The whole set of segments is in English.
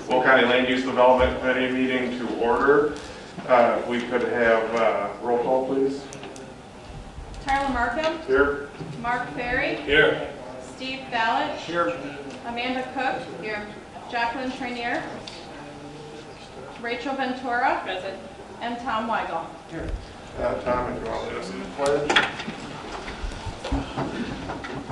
Will County Land Use Development Committee meeting to order. We could have roll call, please. Tyler Markham. Here. Mark Ferry. Here. Steve Ballett. Here. Amanda Cook. Here. Jacqueline Trainier. Rachel Ventura. Present. And Tom Weigel. Here. Tom, if you want to lead us in the pledge.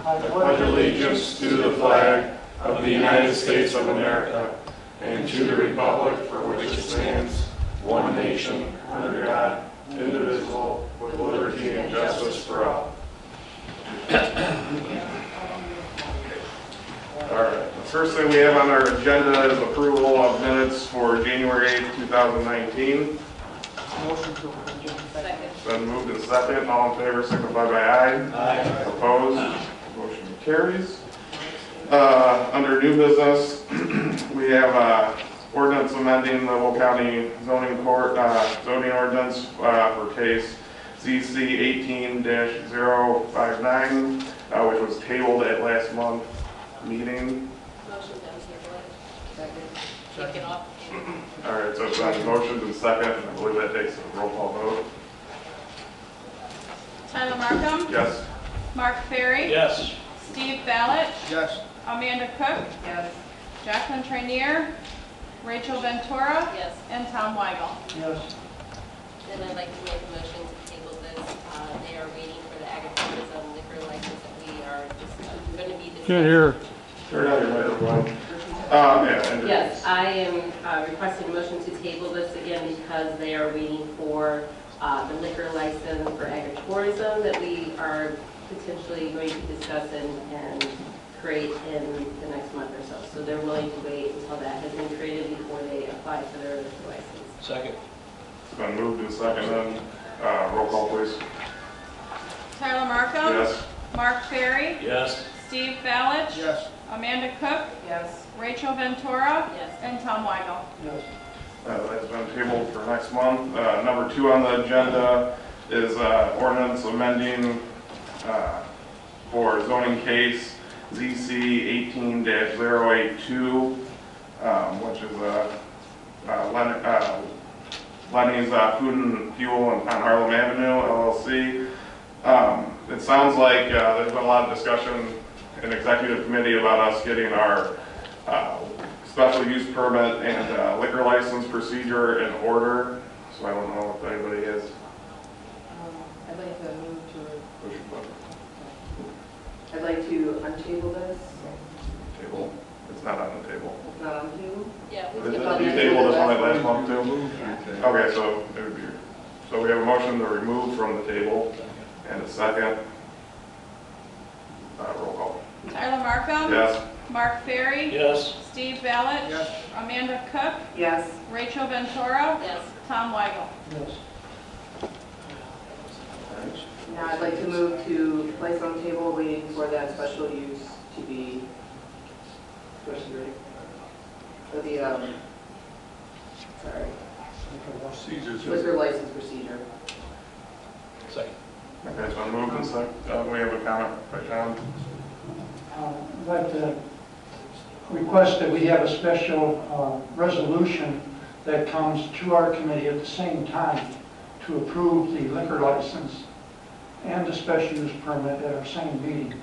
I pledge allegiance to the flag of the United States of America and to the republic for which it stands, one nation, under God, indivisible, with liberty and justice for all. All right, the first thing we have on our agenda is approval of minutes for January 8th, 2019. Motion to approve. Second. Been moved and second. All in favor signify by aye. Aye. Opposed? Motion carries. Under new business, we have ordinance amending the Will County zoning court zoning ordinance for case ZC 18-059, which was tabled at last month's meeting. Motion to table it. Second. Take it off. All right, so it's been motioned and second. I believe that takes a roll call vote. Tyler Markham. Yes. Mark Ferry. Yes. Steve Ballett. Yes. Amanda Cook. Yes. Jacqueline Trainier. Rachel Ventura. Yes. And Tom Weigel. Yes. Then I'd like to make a motion to table this. They are waiting for the agritourism liquor license that we are just going to be discussing. Can't hear. Turn on your microphone. Yeah, and Yes, I am requesting a motion to table this again because they are waiting for the liquor license for agritourism that we are potentially going to discuss and create in the next month or so. So they're willing to wait until that has been created before they apply for their liquor license. Second. It's been moved and seconded. Roll call, please. Tyler Markham. Yes. Mark Ferry. Yes. Steve Ballett. Yes. Amanda Cook. Yes. Rachel Ventura. Yes. And Tom Weigel. Yes. That's been tabled for next month. Number 2 on the agenda is ordinance amending for zoning case ZC 18-082, which is Lenny's Food and Fuel on Harlem Avenue, LLC. It sounds like there's been a lot of discussion in executive committee about us getting our special use permit and liquor license procedure in order. So I don't know if anybody has. I'd like to move to, Push your button. I'd like to untable this. Table. It's not on the table. It's not on the table. Yeah. Did you table this one at last month too? Okay, so it would be. So we have a motion to remove from the table and a second. Roll call. Tyler Markham. Yes. Mark Ferry. Yes. Steve Ballett. Yes. Amanda Cook. Yes. Rachel Ventura. Yes. Tom Weigel. Yes. Now I'd like to move to place on the table waiting for that special use to be for the, liquor license procedure. Second. Okay, so moved and second. We have a comment by John. I'd like to request that we have a special resolution that comes to our committee at the same time to approve the liquor license and the special use permit at our same meeting,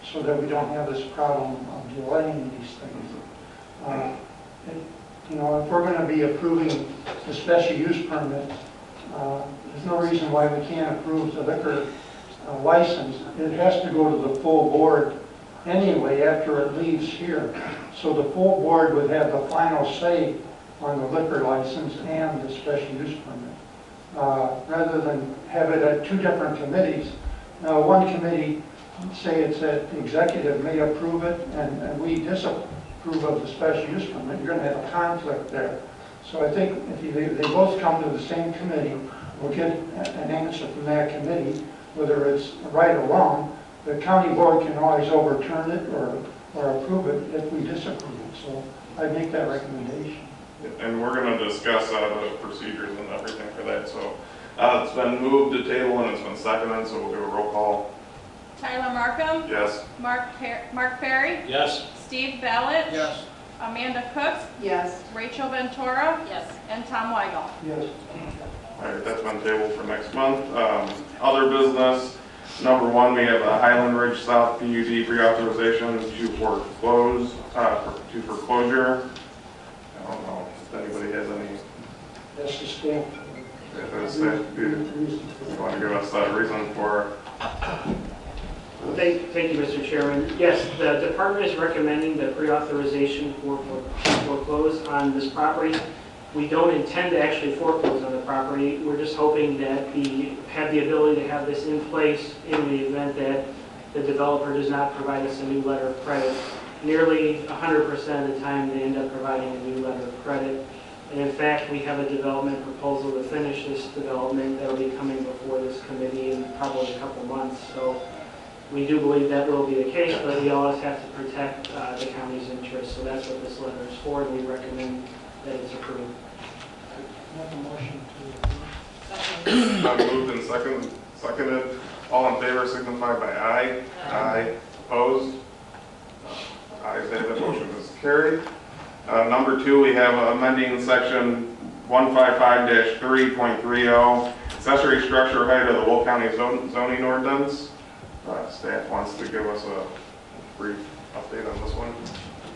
so that we don't have this problem of delaying these things. You know, if we're going to be approving the special use permit, there's no reason why we can't approve the liquor license. It has to go to the full board anyway after it leaves here. So the full board would have the final say on the liquor license and the special use permit, rather than have it at 2 different committees. Now, one committee, say it's that the executive may approve it and we approve of the special use permit, you're gonna have a conflict there. So I think if they both come to the same committee, we'll get an answer from that committee, whether it's right or wrong. The county board can always overturn it or approve it if we disapprove it. So I make that recommendation. And we're going to discuss the procedures and everything for that. So it's been moved to table and it's been seconded, so we'll do a roll call. Tyler Markham. Yes. Mark Ferry. Yes. Steve Ballett. Yes. Amanda Cook. Yes. Rachel Ventura. Yes. And Tom Weigel. Yes. All right, that's been tabled for next month. Other business, number one, we have a Highland Ridge South PUD pre-authorization to foreclosure. I don't know if anybody has any, That's the staff. you want to give us a reason for? Thank you, Mr. Chairman. Yes, the department is recommending the pre-authorization for foreclose on this property. We don't intend to actually foreclose on the property. We're just hoping that have the ability to have this in place in the event that the developer does not provide us a new letter of credit. Nearly 100% of the time, they end up providing a new letter of credit. And in fact, we have a development proposal to finish this development that will be coming before this committee in probably a couple months. So we do believe that will be the case, but we always have to protect the county's interests. So that's what this letter is for, and we recommend that it's approved. Make a motion to approve. Moved and seconded. All in favor signify by aye. Aye. Opposed? Ayes have it, motion is carried. Number two, we have amending section 155-3.30, accessory structure height of the Will County zoning ordinance. Staff wants to give us a brief update on this one.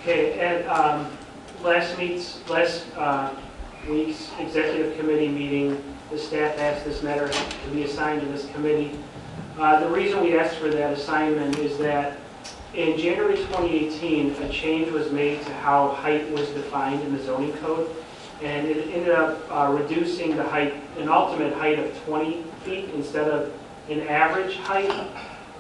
Okay, at last week's executive committee meeting, the staff asked this matter to be assigned to this committee. The reason we asked for that assignment is that in January 2018, a change was made to how height was defined in the zoning code, and it ended up reducing the height, an ultimate height of 20 feet instead of an average height.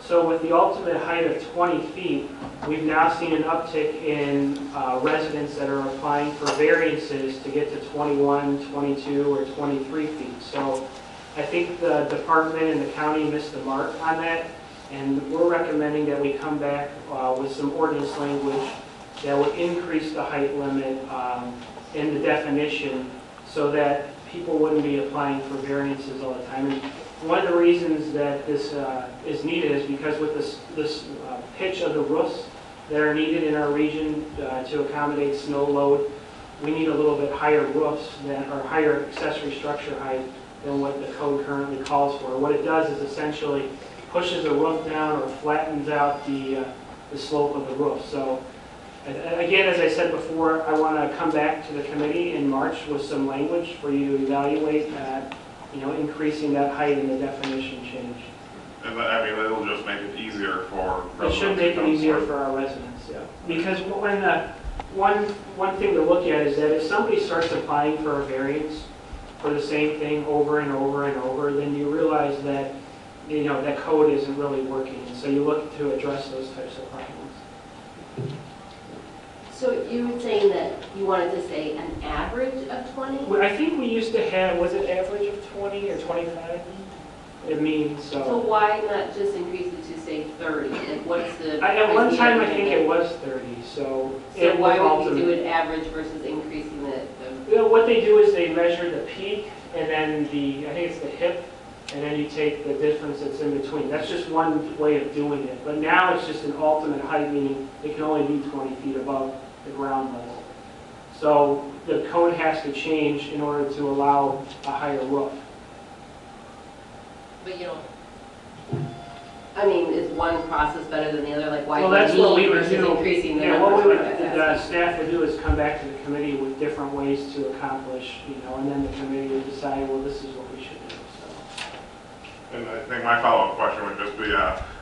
So with the ultimate height of 20 feet, we've now seen an uptick in residents that are applying for variances to get to 21, 22, or 23 feet. So I think the department and the county missed the mark on that, and we're recommending that we come back with some ordinance language that would increase the height limit in the definition so that people wouldn't be applying for variances all the time. And one of the reasons that this is needed is because with this pitch of the roofs that are needed in our region to accommodate snow load, we need a little bit higher roofs that are higher accessory structure height than what the code currently calls for. What it does is essentially pushes the roof down or flattens out the slope of the roof. So again, as I said before, I want to come back to the committee in March with some language for you to evaluate increasing that height in the definition change. And I mean, it'll just make it easier for It should make it easier for our residents, yeah. Because when one thing to look at is that if somebody starts applying for a variance for the same thing over and over and over, then you realize that that code isn't really working. And so you look to address those types of problems. So you were saying that you wanted to say an average of 20? Well, I think we used to have, was it average of 20 or 25? It means So so. why not just increase it to say 30? Like what's the... At one time, I think it was 30, so. So why would you do an average versus increasing the... What they do is they measure the peak and then I think it's the hip, and then you take the difference that's in between. That's just one way of doing it. But now it's just an ultimate height, meaning it can only be 20 feet above the ground level. So the code has to change in order to allow a higher roof. But you don't... I mean, is one process better than the other? Like why Well, that's what we would versus do. increasing the Yeah, number? what the staff would do is come back to the committee with different ways to accomplish, and then the committee would decide, well, this is what we should do. So. And I think my follow-up question would just be,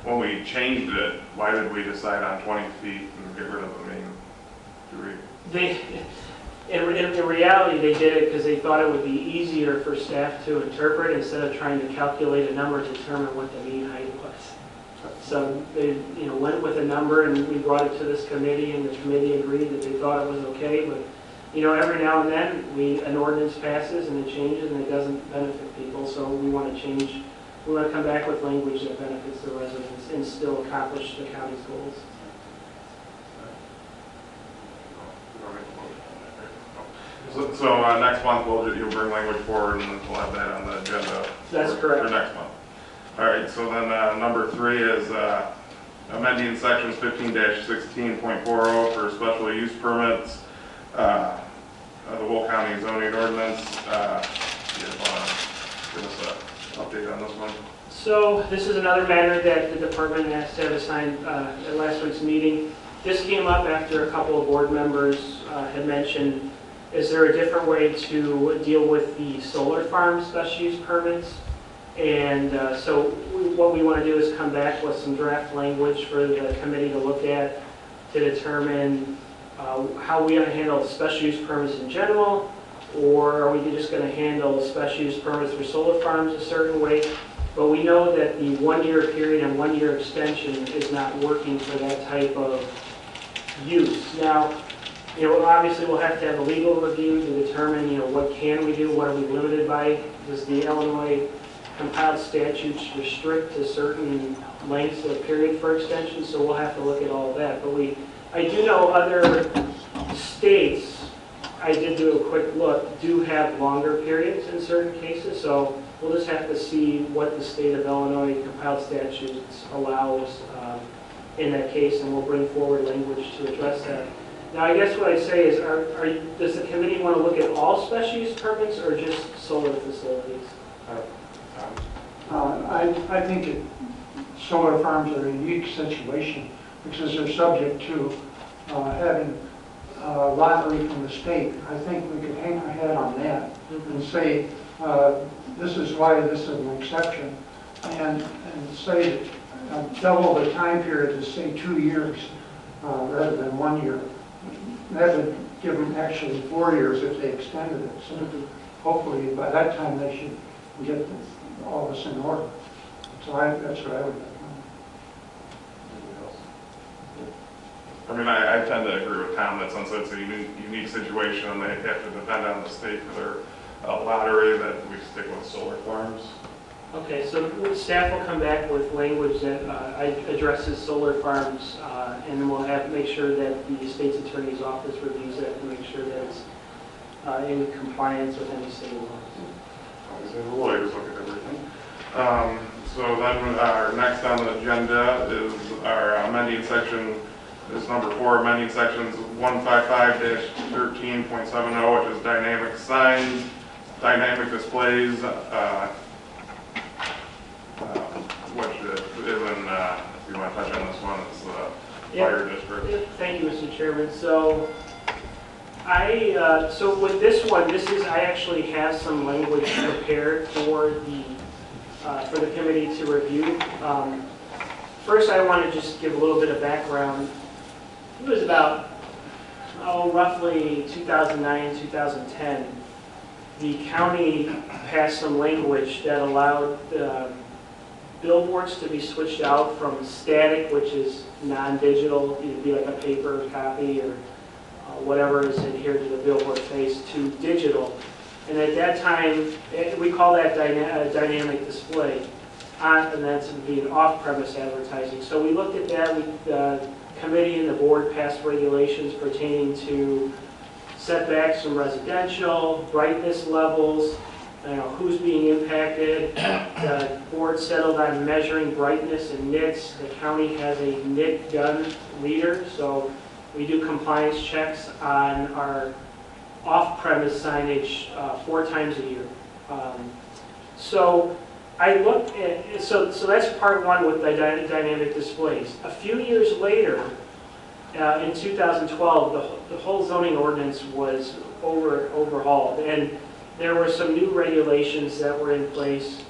when we changed it, why did we decide on 20 feet and get rid of the main three? In reality, they did it because they thought it would be easier for staff to interpret instead of trying to calculate a number to determine what the mean height was. They, went with a number, and we brought it to this committee, and the committee agreed that they thought it was okay, but, every now and then, an ordinance passes and it changes and it doesn't benefit people, so we want to change, we want to come back with language that benefits the residents and still accomplish the county's goals. So next month, you'll bring language forward and we'll have that on the agenda. That's for correct. next month. All right, so then number 3 is amending sections 15-16.40 for special use permits. The Will County zoning ordinance. You want to give us an update on this one? So this is another matter that the department has to have assigned at last week's meeting. This came up after a couple of board members had mentioned, is there a different way to deal with the solar farm special use permits? And what we want to do is come back with some draft language for the committee to look at to determine how we are going to handle special use permits in general, or are we just going to handle special use permits for solar farms a certain way? But we know that the 1-year period and 1-year extension is not working for that type of use. Now, obviously we'll have to have a legal review to determine, what can we do, what are we limited by? Does the Illinois compiled statutes restrict to certain lengths of period for extension? So we'll have to look at all of that. But I do know other states, I did do a quick look, do have longer periods in certain cases. So we'll just have to see what the state of Illinois compiled statutes allows in that case, and we'll bring forward language to address that. Now, I guess what I say is, does the committee want to look at all special use permits or just solar facilities? I think solar farms are a unique situation because they're subject to having lottery from the state. I think we could hang our hat on that and say, this is why this is an exception, and say double the time period to say 2 years rather than 1 year. That would give them actually 4 years if they extended it. So hopefully by that time they should get all this in order. So that's what I would recommend. I mean, I tend to agree with Tom that since it's a unique situation and they have to depend on the state for their lottery, that we stick with solar farms. Okay, so staff will come back with language that addresses solar farms, and then we'll make sure that the state's attorney's office reviews it and make sure that it's in compliance with any state laws. Obviously, the lawyers look at everything. So then our next on the agenda is our amending section, is number 4, amending sections 155-13.70, which is dynamic signs, dynamic displays, which is in, if you want to touch on this one, it's the fire district. Thank you, Mr. Chairman. So so with this one, I actually have some language prepared for the committee to review. First, I want to just give a little bit of background. It was about, roughly 2009, 2010. The county passed some language that allowed billboards to be switched out from static, which is non-digital, it'd be like a paper copy or whatever is adhered to the billboard face, to digital. And at that time, we call that dynamic display, and that's being off-premise advertising. So we looked at that. The committee and the board passed regulations pertaining to setbacks from residential, brightness levels, who's being impacted. The board settled on measuring brightness and nits. The county has a nit gun reader, so we do compliance checks on our off-premise signage 4 times a year. So I looked at, so that's part 1 with the dynamic displays. A few years later, in 2012, the whole zoning ordinance was overhauled, and there were some new regulations that were in place,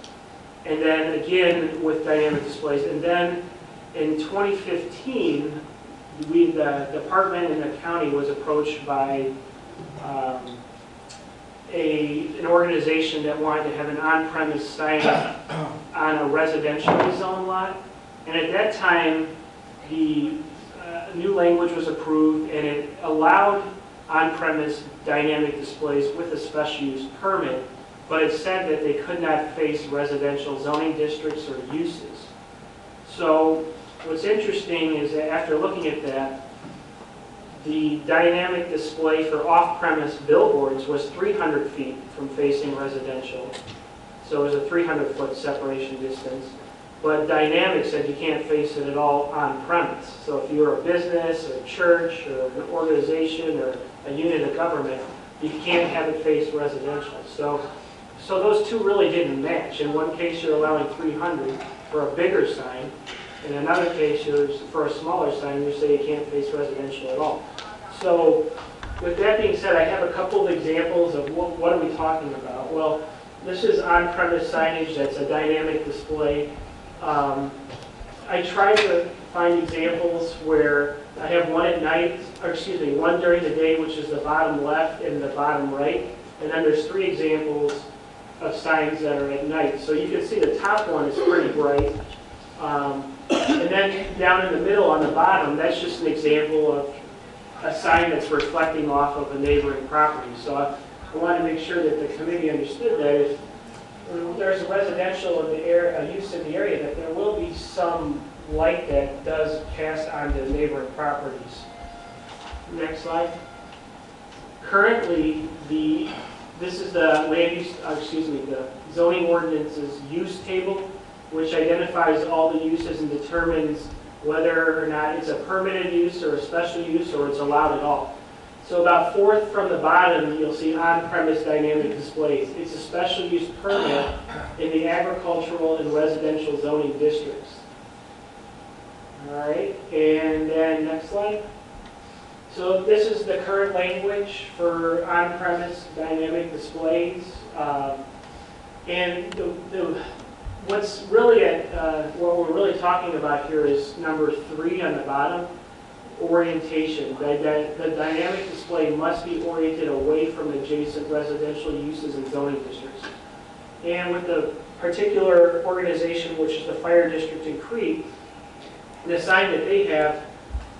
and then again with dynamic displays. And then in 2015, the department and the county was approached by an organization that wanted to have an on-premise sign on a residentially zoned lot. And at that time, the new language was approved, and it allowed on-premise dynamic displays with a special use permit, but it said that they could not face residential zoning districts or uses. So what's interesting is that after looking at that, the dynamic display for off-premise billboards was 300 feet from facing residential. So it was a 300-foot separation distance. But dynamic said you can't face it at all on-premise. So if you're a business or a church or an organization or a unit of government, you can't have it face residential. So those two really didn't match. In one case, you're allowing 300 for a bigger sign. In another case, for a smaller sign, you say you can't face residential at all. So with that being said, I have a couple of examples of what are we talking about. Well, this is on-premise signage that's a dynamic display. I tried to find examples where I have one at night, or excuse me, one during the day, which is the bottom left and the bottom right. And then there's 3 examples of signs that are at night. So you can see the top one is pretty bright. And then down in the middle on the bottom, that's just an example of a sign that's reflecting off of a neighboring property. So I wanted to make sure that the committee understood that if there's a residential in the area, use in the area, that there will be some light that does pass onto neighboring properties. Next slide. Currently, this is the land use, the zoning ordinance's use table, which identifies all the uses and determines whether or not it's a permitted use or a special use or it's allowed at all. So about 4th from the bottom, you'll see on-premise dynamic displays. It's a special use permit in the agricultural and residential zoning districts. All right, and then next slide. So this is the current language for on-premise dynamic displays. And what's really what we're really talking about here is number 3 on the bottom, orientation. The dynamic display must be oriented away from adjacent residential uses and zoning districts. And with the particular organization, which is the fire district in Crete, the sign that they have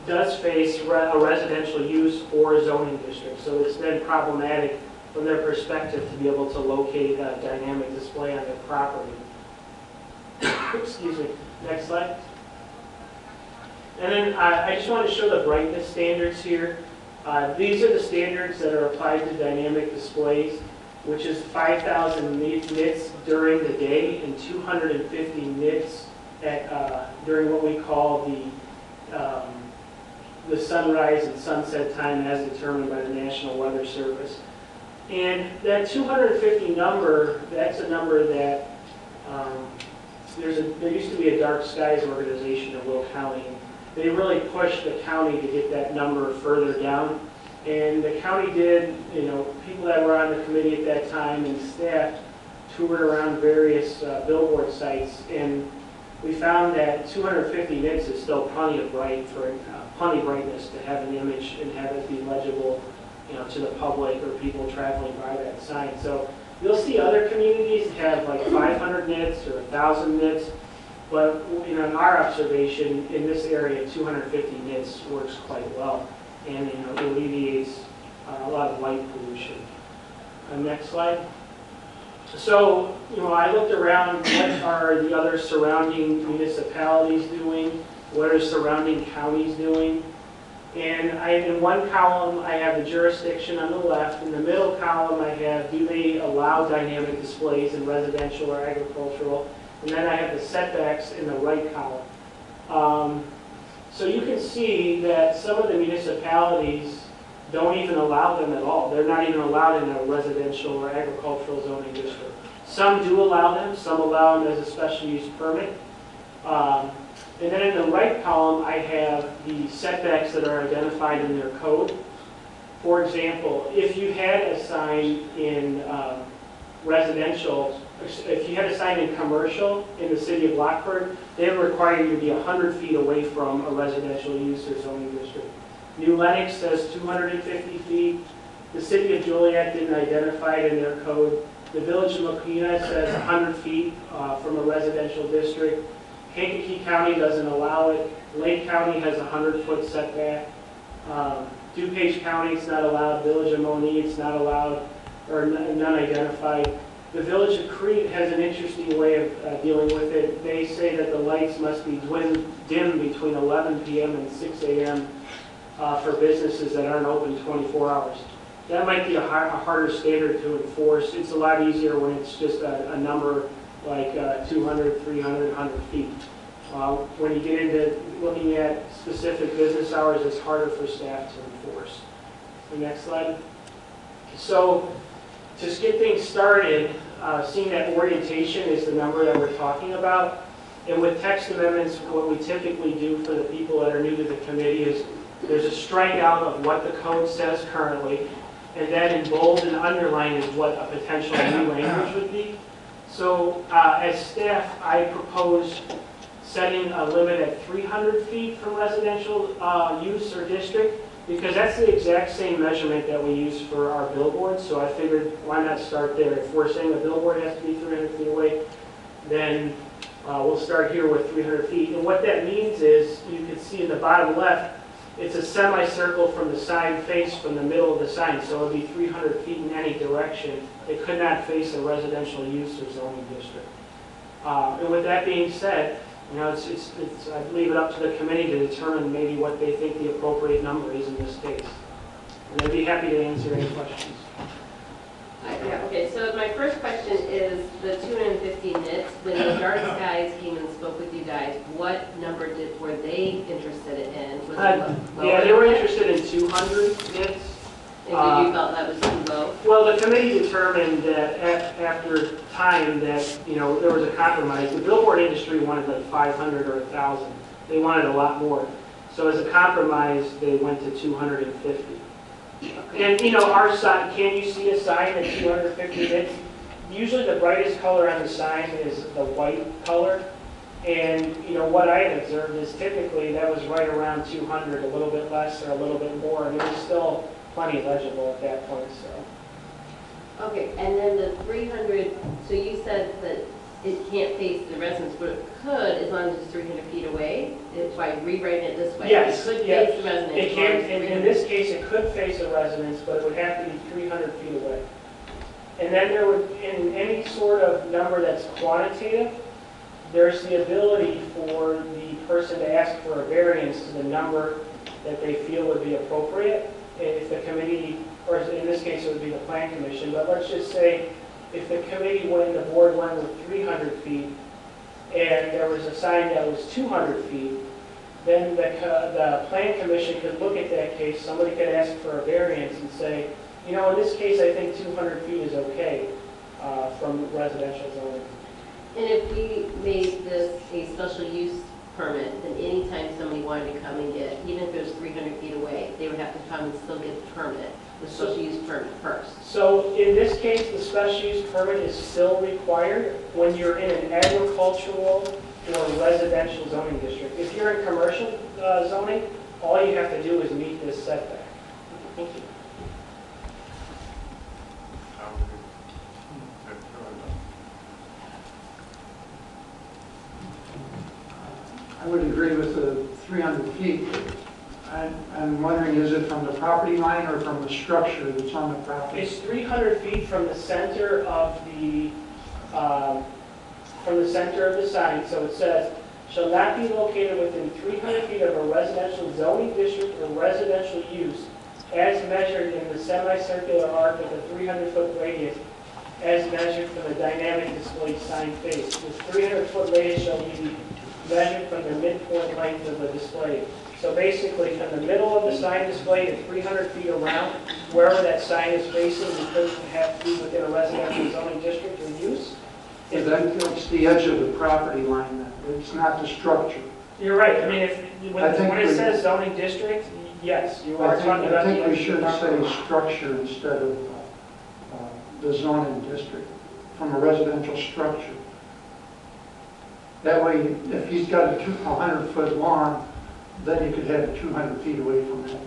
does face a residential use or zoning district. So it's been problematic from their perspective to be able to locate a dynamic display on their property. Excuse me. Next slide. And then I just want to show the brightness standards here. These are the standards that are applied to dynamic displays, which is 5,000 nits during the day and 250 nits during what we call the sunrise and sunset time as determined by the National Weather Service. And that 250 number, that's a number that there used to be a dark skies organization in Will County. They really pushed the county to get that number further down. And the county did, people that were on the committee at that time and staff toured around various billboard sites, and we found that 250 nits is still plenty of plenty brightness to have an image and have it be legible, to the public or people traveling by that sign. So you'll see other communities have like 500 nits or 1,000 nits, but in our observation in this area, 250 nits works quite well, and it alleviates a lot of light pollution. Next slide. So, I looked around, what are the other surrounding municipalities doing? What are surrounding counties doing? And in one column, I have the jurisdiction on the left. In the middle column, I have, do they allow dynamic displays in residential or agricultural? And then I have the setbacks in the right column. So you can see that some of the municipalities don't even allow them at all. They're not even allowed in a residential or agricultural zoning district. Some do allow them. Some allow them as a special use permit. And then in the right column, I have the setbacks that are identified in their code. For example, if you had a sign in residential, if you had a sign in commercial in the city of Lockford, they would require you to be 100 feet away from a residential use or zoning district. New Lenox says 250 feet. The city of Joliet didn't identify it in their code. The village of Mokina says 100 feet from a residential district. Kankakee County doesn't allow it. Lake County has a 100-foot setback. DuPage County, it's not allowed. Village of Monee, it's not allowed, or none identified. The Village of Crete has an interesting way of dealing with it. They say that the lights must be dim between 11 p.m. and 6 a.m. For businesses that aren't open 24 hours. That might be a harder standard to enforce. It's a lot easier when it's just a number like 200, 300, 100 feet. When you get into looking at specific business hours, it's harder for staff to enforce. The next slide. So, to just get things started, seeing that orientation is the number that we're talking about. And with text amendments, what we typically do for the people that are new to the committee is there's a strikeout of what the code says currently, and then in bold and underline is what a potential new language would be. So as staff, I propose setting a limit at 300 feet from residential use or district, because that's the exact same measurement that we use for our billboards. So I figured, why not start there? If we're saying a billboard has to be 300 feet away, then we'll start here with 300 feet. And what that means is, you can see in the bottom left, it's a semicircle from the sign face from the middle of the sign, so it would be 300 feet in any direction. It could not face a residential use or zoning district. And with that being said, you know, I leave it up to the committee to determine maybe what they think the appropriate number is in this case. And I'd be happy to answer any questions. Yeah, okay, so my first question is the 250 nits. When the Dark Skies came and spoke with you guys, what number were they interested in? Was it lower? Yeah, they were interested in 200 nits. And you felt that was too low? Well, the committee determined that after time that, you know, there was a compromise. The billboard industry wanted like 500 or 1,000. They wanted a lot more. So as a compromise, they went to 250. And, you know, our sign, can you see a sign at 250 nits? Usually the brightest color on the sign is the white color. And, you know, what I have observed is typically that was right around 200, a little bit less or a little bit more. And it was still plenty legible at that point, so. Okay, and then the 300, so you said that it can't face the residence, but it could as long as it's 300 feet away? It's by rewriting it this way? Yes, It could yes. face the residence. It as long can, as in 300 this case, it could face a residence, but it would have to be 300 feet away. And then there would, in any sort of number that's quantitative, there's the ability for the person to ask for a variance to the number that they feel would be appropriate. If the committee, or in this case it would be the plan commission, but let's just say if the committee went, the board went with 300 feet and there was a sign that was 200 feet, then the plan commission could look at that case, somebody could ask for a variance and say, you know, in this case I think 200 feet is okay from residential zoning. And if we made this a special use permit, then anytime somebody wanted to come and get, even if it was 300 feet away, they would have to come and still get the permit, the special use permit first. So in this case, the special use permit is still required when you're in an agricultural or residential zoning district. If you're in commercial zoning, all you have to do is meet this setback. Thank you. I would agree with the 300 feet. I'm wondering, is it from the property line or from the structure that's on the property? It's 300 feet from the center of the sign. So it says, shall not be located within 300 feet of a residential zoning district or residential use as measured in the semicircular arc of the 300-foot radius as measured from the dynamic display sign face. This 300-foot radius shall be measured from the midpoint length of the display. So basically, from the middle of the sign display to 300 feet around, wherever that sign is facing, it doesn't have to be within a residential zoning district or use. It's the edge of the property line, then. It's not the structure. You're right. I mean, when it we- says zoning district, yes, you are talking about I the think we edge of should the property say line. structure instead of the zoning district, from a residential structure. That way, if he's got a 100-foot lawn, then you could have it 200 feet away from that.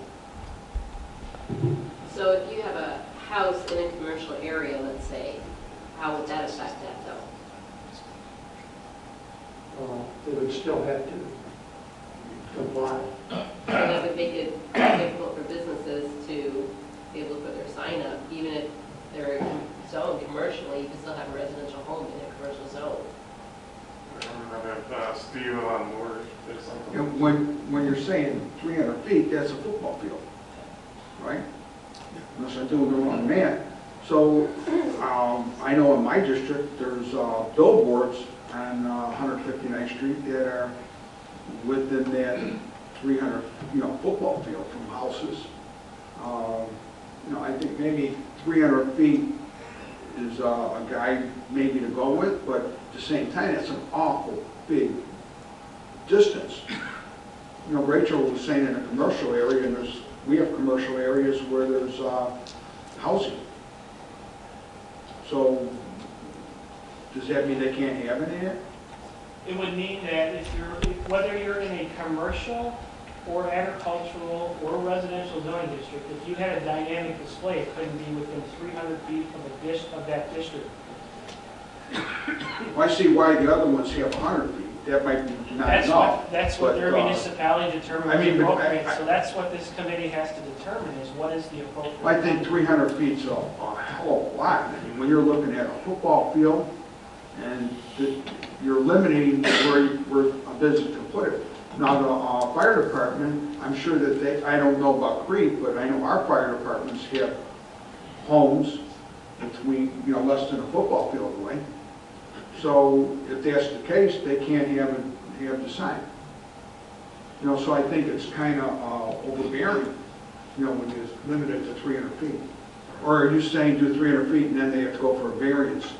So if you have a house in a commercial area, let's say, how would that affect that though? they would still have to comply. And it would make it difficult for businesses to be able to put their sign up, even if they're zoned commercially, you can still have a residential home in a commercial zone. I have Steve on board, say something. And when you're saying 300 feet, that's a football field, right? Unless I'm doing the wrong math. So I know in my district, there's billboards on 159th Street that are within that 300, football field from houses. I think maybe 300 feet is a guide maybe to go with, but at the same time, that's an awful big distance. Rachel was saying in a commercial area, and we have commercial areas where there's housing. So does that mean they can't have any of it? It would mean that whether you're in a commercial or agricultural or residential zoning district, if you had a dynamic display, it couldn't be within 300 feet of that district. Well, I see why the other ones have 100 feet. That might be not enough. That's what but, their municipality determines I mean, is but appropriate. So that's what this committee has to determine, is what is the appropriate. I think 300 feet's a hell of a lot. I mean, when you're looking at a football field, and you're limiting where a business can put it. Now, the fire department, I'm sure that I don't know about Crete, but I know our fire departments have homes between, less than a football field away. So if that's the case, they can't have the sign. So I think it's kind of overbearing, when you limit it to 300 feet. Or are you saying do 300 feet and then they have to go for a variance?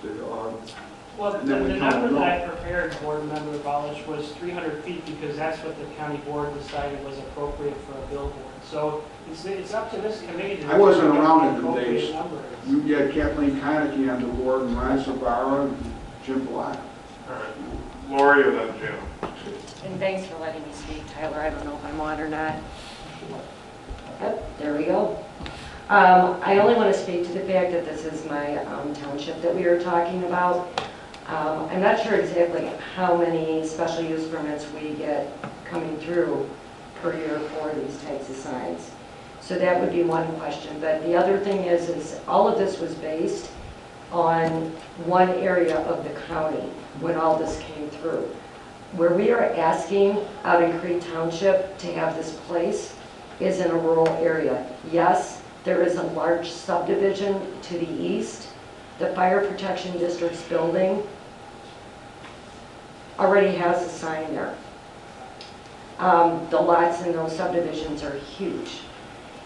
Well, the number that I prepared, Board Member Balish, was 300 feet because that's what the county board decided was appropriate for a billboard. So it's up to this committee to I wasn't determine around what the in the appropriate days. number is. You had Kathleen Konecki on the board, and Ron Sabara, and Jim Black. All right, Lori and then Jim. And thanks for letting me speak, Tyler. I don't know if I'm on or not. Yep, there we go. I only want to speak to the fact that this is my township that we are talking about. I'm not sure exactly how many special use permits we get coming through per year for these types of signs. So that would be one question. But the other thing is all of this was based on one area of the county when all this came through. Where we are asking out in Crete Township to have this place is in a rural area. Yes, there is a large subdivision to the east. The Fire Protection District's building already has a sign there. The lots in those subdivisions are huge.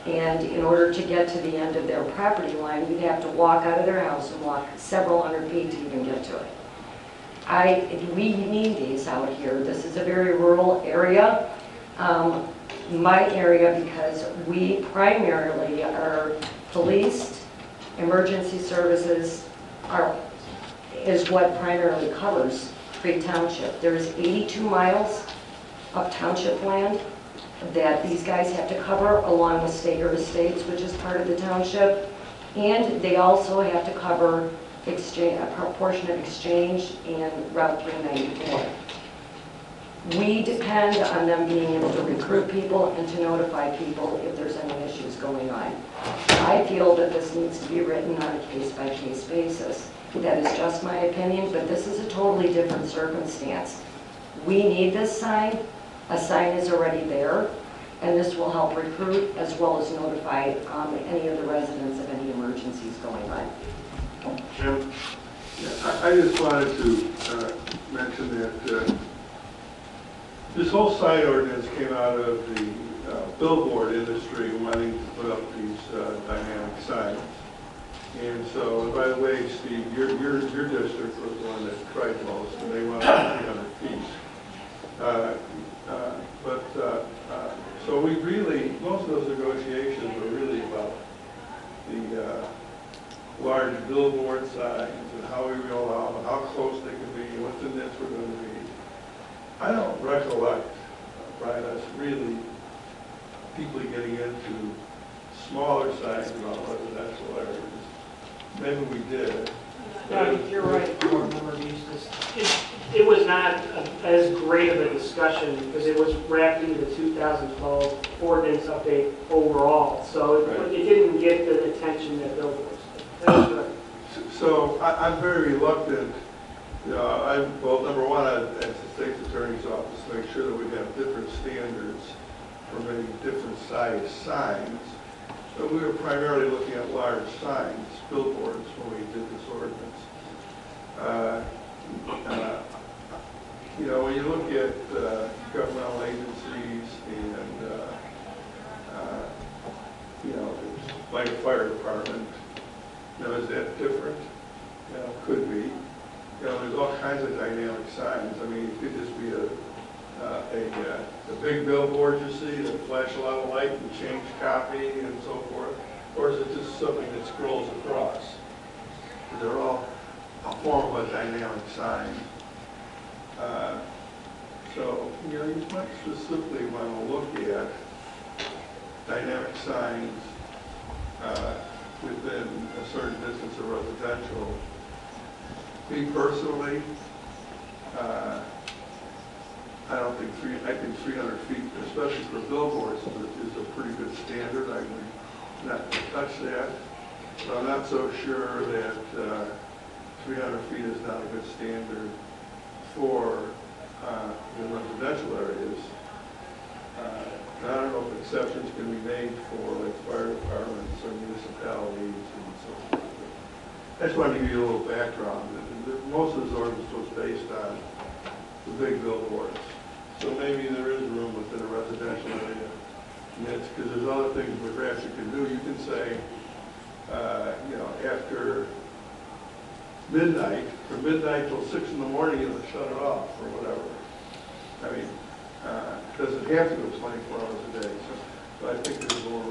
And in order to get to the end of their property line, you'd have to walk out of their house and walk several hundred feet to even get to it. We need these out here. This is a very rural area. My area, because we primarily are police, emergency services, is what primarily covers Crete Township. There's 82 miles of township land that these guys have to cover, along with Stager Estates, which is part of the township. And they also have to cover a portion of Exchange and Route 394. We depend on them being able to recruit people and to notify people if there's any issues going on. I feel that this needs to be written on a case-by-case basis. That is just my opinion, but this is a totally different circumstance. We need this sign. A sign is already there, and this will help recruit as well as notify any of the residents of any emergencies going on. Jim? Yeah, I just wanted to mention that this whole sign ordinance came out of the billboard industry wanting to put up these dynamic signs. And so, and by the way, Steve, your district was the one that tried most, and they wanted 300 feet. So we really, most of those negotiations were really about the large billboard signs and how we will allow them, how close they can be, what the nits were going to be. I don't recollect, Brian, us really deeply getting into smaller signs about residential areas. Maybe we did, No, you're right, Board Member Eustace. It was not as great of a discussion because it was wrapped into the 2012 ordinance update overall. So it didn't get the attention that Bill was. That was right. So I'm very reluctant, well, number one, as the state's attorney's office, make sure that we have different standards for maybe different size signs. But we were primarily looking at large signs, billboards, when we did this ordinance. When you look at governmental agencies and, like a fire department, is that different? Could be. There's all kinds of dynamic signs. I mean, it could just be a big billboard you see that flash a lot of light and change copy and so forth, or is it just something that scrolls across? They're all a form of a dynamic sign. So, you might specifically want to look at dynamic signs within a certain distance of residential. Me personally, I think 300 feet, especially for billboards, is a pretty good standard. I would not touch that. But I'm not so sure that 300 feet is not a good standard for in residential areas. I don't know if exceptions can be made for like fire departments or municipalities and so forth. I just wanted to give you a little background. Most of this ordinance was based on the big billboards. So maybe there is room within a residential area. Because there's other things perhaps you can do. You can say, after midnight, from midnight till 6 in the morning, you'll shut it off or whatever. I mean, it doesn't have to go 24 hours a day. So I think there's more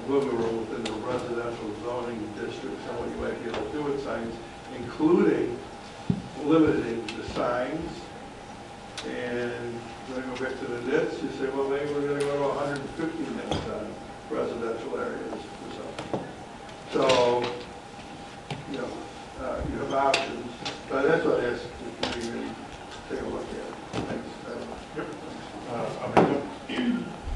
wiggle room within the residential zoning districts and what you might be able to do with signs, including limiting the signs. And when I go back to the nits, you say, well, maybe we're going to go to 150 nits on residential areas or something. So, you have options. But that's what I asked if you really take a look at it. Thanks.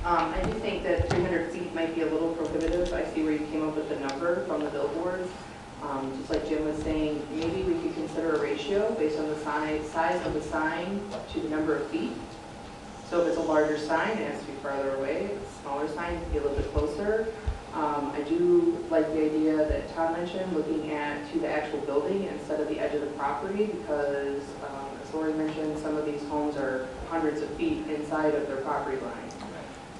I do think that 300 feet might be a little prohibitive. I see where you came up with the number from the billboards. Just like Jim was saying, maybe we could consider a ratio based on the size of the sign to the number of feet. So if it's a larger sign, it has to be farther away. If it's a smaller sign, it can be a little bit closer. I do like the idea that Tom mentioned, looking to the actual building instead of the edge of the property, because as Lori mentioned, some of these homes are hundreds of feet inside of their property line.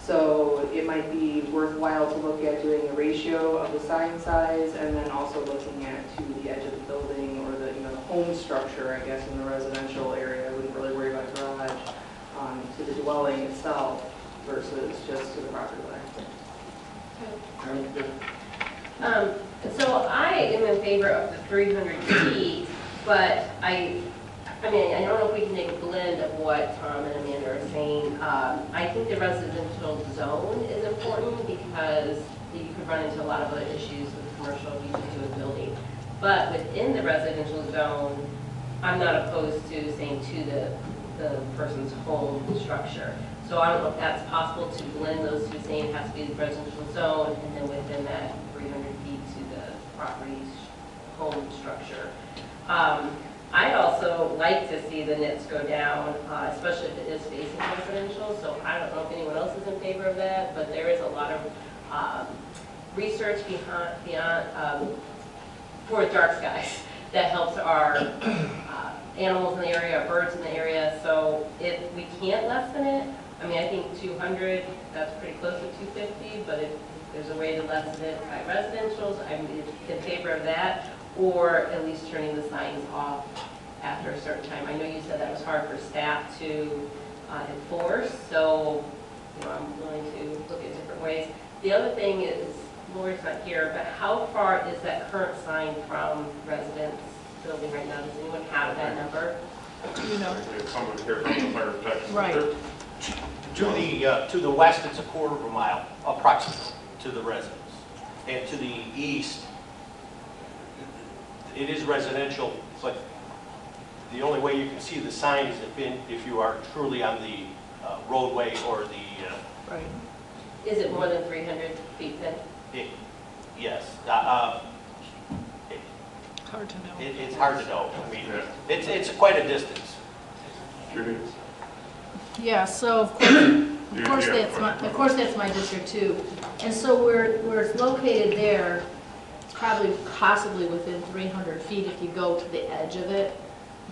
So it might be worthwhile to look at doing a ratio of the sign size and then also looking at to the edge of the building or the home structure, I guess, in the residential area. I wouldn't really worry about garage, to the dwelling itself versus just to the property line. So I am in favor of the 300 feet, but I don't know if we can make a blend of what Tom and Amanda are saying. I think the residential zone is important because you could run into a lot of other issues with commercial use of a building. But within the residential zone, I'm not opposed to saying to the person's home structure. So I don't know if that's possible to blend those two, saying it has to be the residential zone, and then within that 300 feet to the property's home structure. I'd also like to see the nits go down, especially if it is facing residential. So I don't know if anyone else is in favor of that, but there is a lot of research beyond for dark skies that helps our animals in the area, our birds in the area. So if we can't lessen it, I think 200, that's pretty close to 250, but if there's a way to lessen it by residentials, I'm in favor of that, or at least turning the signs off after a certain time. I know you said that was hard for staff to enforce, so I'm willing to look at different ways. The other thing is, Lori's not here, but how far is that current sign from residents' building right now? Does anyone have that number? If somebody here from the fire protection. Right. To the west, it's a quarter of a mile, approximately, to the residents. And to the east, it is residential, but the only way you can see the sign is if you are truly on the roadway or the, Right. Is it more than 300 feet then? yes. Hard to know. It's hard to know. I mean, it's quite a distance. Judy? Yeah, so of course that's my district too. And so where it's located there, it's probably possibly within 300 feet if you go to the edge of it.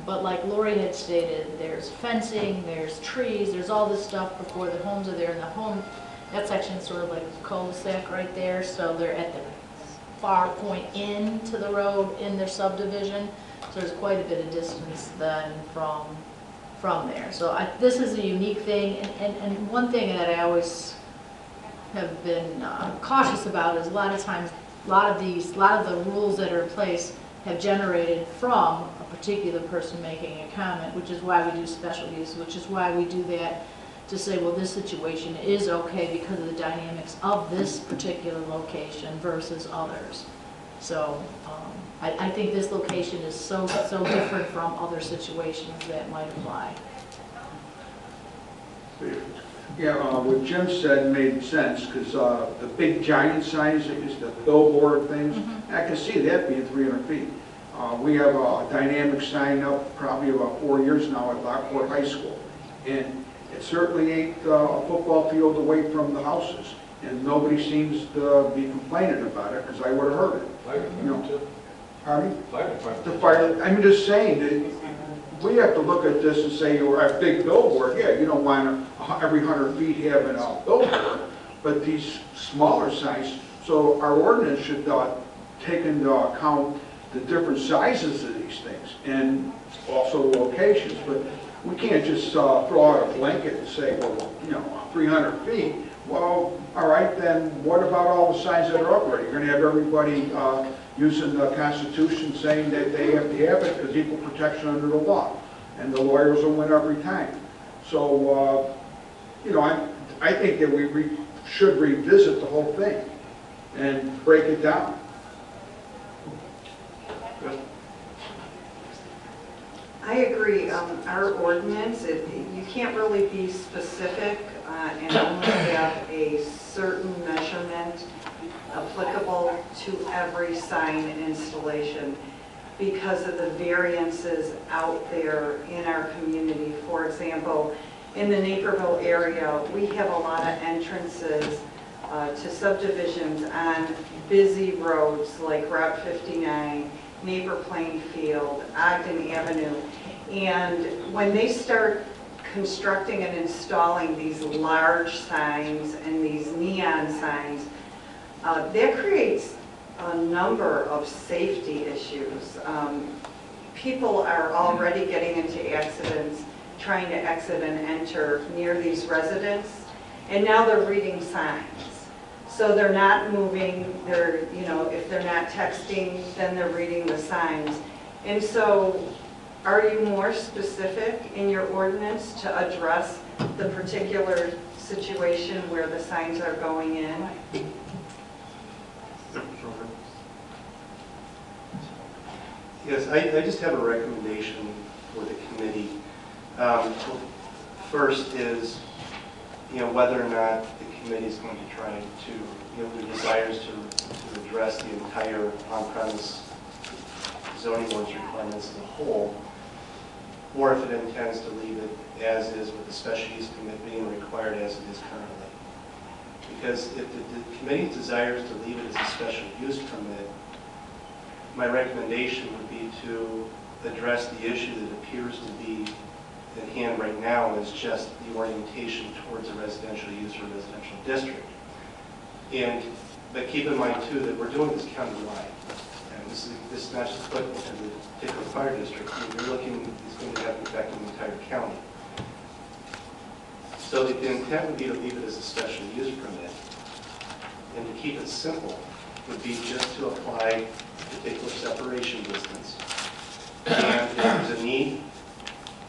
But like Lori had stated, there's fencing, there's trees, there's all this stuff before the homes are there. And the home, that section is sort of like a cul-de-sac right there, so they're at the far point into the road in their subdivision. So there's quite a bit of distance then from there. So this is a unique thing, and one thing that I always have been cautious about is a lot of times, a lot of the rules that are in place have generated from a particular person making a comment, which is why we do special use, which is why we do that to say, well, this situation is okay because of the dynamics of this particular location versus others. So I think this location is so different from other situations that might apply. Yeah, what Jim said made sense, because the big giant signs, that is the billboard things, I can see that being 300 feet. We have a dynamic sign up probably about 4 years now at Lockport High School. And it certainly ain't a football field away from the houses. And nobody seems to be complaining about it, because I would have heard it. You know, pardon me? The fire, I'm just saying that we have to look at this and say, you're a big billboard. Yeah, you don't want every 100 feet having a billboard, but these smaller signs, so our ordinance should take into account the different sizes of these things and also locations. But we can't just throw out a blanket and say, well, you know, 300 feet. Well, all right, then what about all the signs that are up there? You're going to have everybody using the Constitution saying that they have to have it because equal protection under the law. And the lawyers will win every time. So, you know, I think that we should revisit the whole thing and break it down. I agree. Our ordinance, you can't really be specific and only have a certain measurement applicable to every sign installation because of the variances out there in our community. For example, in the Naperville area, we have a lot of entrances to subdivisions on busy roads like Route 59, Neighbor Plainfield, Ogden Avenue. And when they start constructing and installing these large signs and these neon signs, that creates a number of safety issues. People are already getting into accidents trying to exit and enter near these residents, and now they're reading signs. So they're not moving, they're, you know, if they're not texting, then they're reading the signs. And so are you more specific in your ordinance to address the particular situation where the signs are going in? Yes, I just have a recommendation for the committee. First is, you know, whether or not the committee is going to try to, you know, the desires to address the entire on-premise zoning ordinance requirements as a whole, or if it intends to leave it as is with the special use permit being required as it is currently. Because if the committee desires to leave it as a special use permit, my recommendation would be to address the issue that appears to be at hand right now, is just the orientation towards a residential use or residential district. But keep in mind too that we're doing this countywide. And this is not just put into the particular fire district. I mean, you're looking, it's going to have an effect on the entire county. So the intent would be to leave it as a special use permit. And to keep it simple would be just to apply particular separation distance. And if there's a need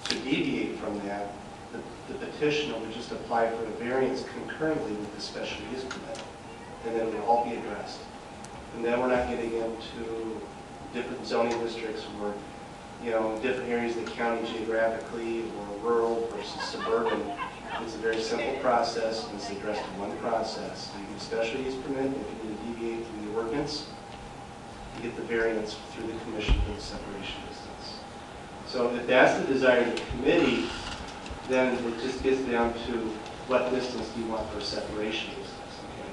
to deviate from that, the petitioner would just apply for a variance concurrently with the special use permit, and then it would all be addressed. And then we're not getting into different zoning districts or, different areas of the county geographically or rural versus suburban. It's a very simple process, and it's addressed in one process. You get a special use permit, if you need to deviate from the ordinance, you get the variance through the commission for the separation distance. So if that's the desire of the committee, then it just gets down to what distance do you want for a separation distance, okay?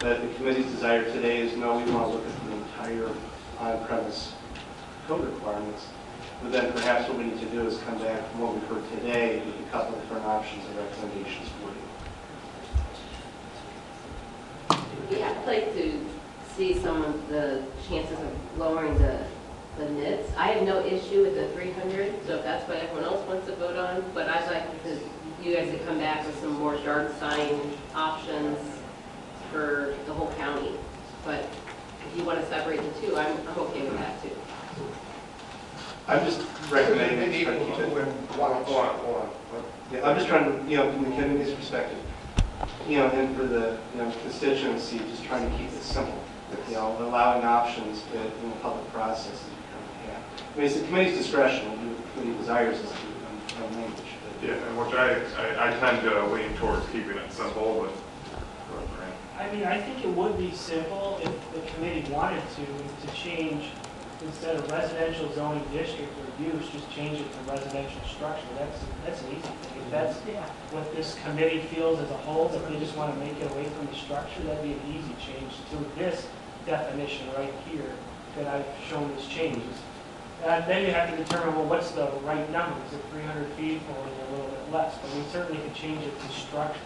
But the committee's desire today is, no, we want to look at the entire on-premise code requirements. But then perhaps what we need to do is come back from what we've heard today with a couple of different options and recommendations for you. Yeah, I'd like to see some of the chances of lowering the nits. I have no issue with the 300, so if that's what everyone else wants to vote on, but I'd like you guys to come back with some more yard sign options for the whole county. But if you want to separate the two, I'm okay with that too. I'm just recommending try to keep it. Hold on. Yeah, I'm just trying to, from the community's perspective, and for the constituency, just trying to keep it simple. Allowing options that in the public process that you currently have. I mean, it's the committee's discretion. We'll do what the committee desires us to on language. Yeah, and which I tend to lean towards keeping it simple, but. I mean, I think it would be simple if the committee wanted to change, instead of residential zoning district or use, just change it to residential structure. That's an easy thing. If that's what this committee feels as a whole, if they just want to make it away from the structure, that'd be an easy change to this definition right here that I've shown as changes. Then you have to determine, well, what's the right number? Is it 300 feet or is it a little bit less? But we certainly could change it to structure.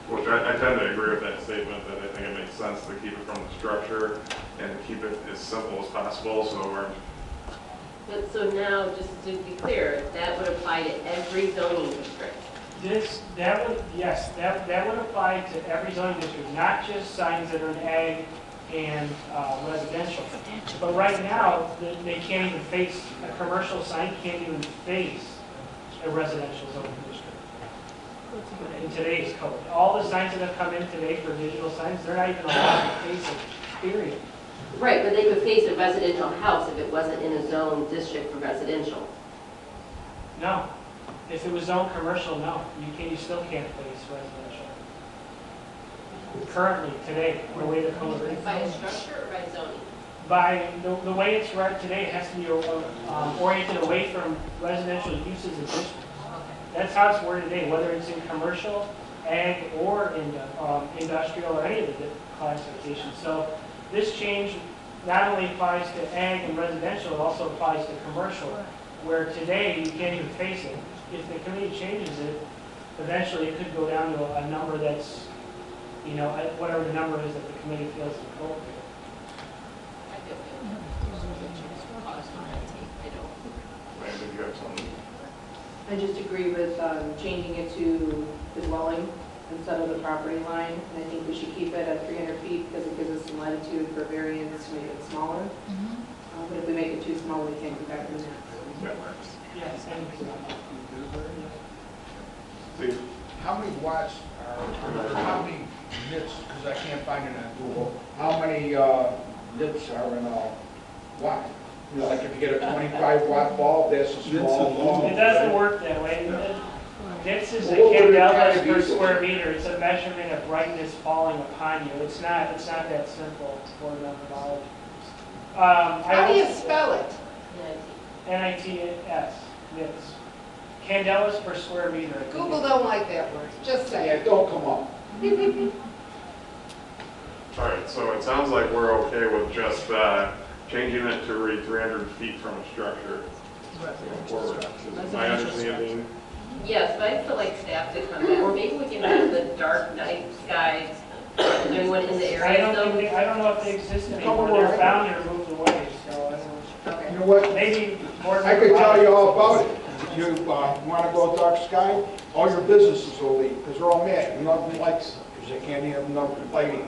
Which I tend to agree with that statement, that I think it makes sense to keep it from the structure and to keep it as simple as possible, so we're... But so now, just to be clear, that would apply to every zoning district. That would apply to every zoning district, not just signs that are in ag and residential. But right now, they can't even face, a commercial sign can't even face a residential zoning district. In today's code. All the signs that have come in today for digital signs, they're not even allowed to face it, period. Right, but they could face a residential house if it wasn't in a zone district for residential. No. If it was zone commercial, no. You still can't face residential. Currently, today, the way the code is. By a structure or by zoning? By the way it's read today, it has to be oriented away from residential uses and districts. That's how it's worded today, whether it's in commercial, ag, or in industrial, or any of the different classifications. So this change not only applies to ag and residential, it also applies to commercial, where today you can't even face it. If the committee changes it, eventually it could go down to a number that's, whatever the number is that the committee feels is appropriate. Brandon, you have something? I just agree with changing it to the dwelling instead of the property line. And I think we should keep it at 300 feet because it gives us some latitude for variance to make it smaller. But if we make it too small, we can't go back to that. Yes, Steve? How many watts or how many nits, because I can't find it on Google, how many nits are in a watt? Like if you get a 25 watt bulb, that's a small bulb. it doesn't work that way. Nits is a candela per square meter. It's a measurement of brightness falling upon you. It's not that simple for methodology. How do you spell it? NITS, nits. Candelas per square meter. Google don't like that word, just say it. Yeah, don't come up. All right, so it sounds like we're okay with just changing it to read 300 feet from a structure. Forward. Is my understanding? Yes, but I feel like staff to come back, or maybe we can have the dark night skies. Is there anyone in the area? I don't know if they exist anymore. They're found or moved away, so I don't know. Okay. You know what? Maybe more. I could tell you all about it. You want to go dark sky? All your businesses will leave because they're all mad. Nothing likes it because they can't have enough lighting.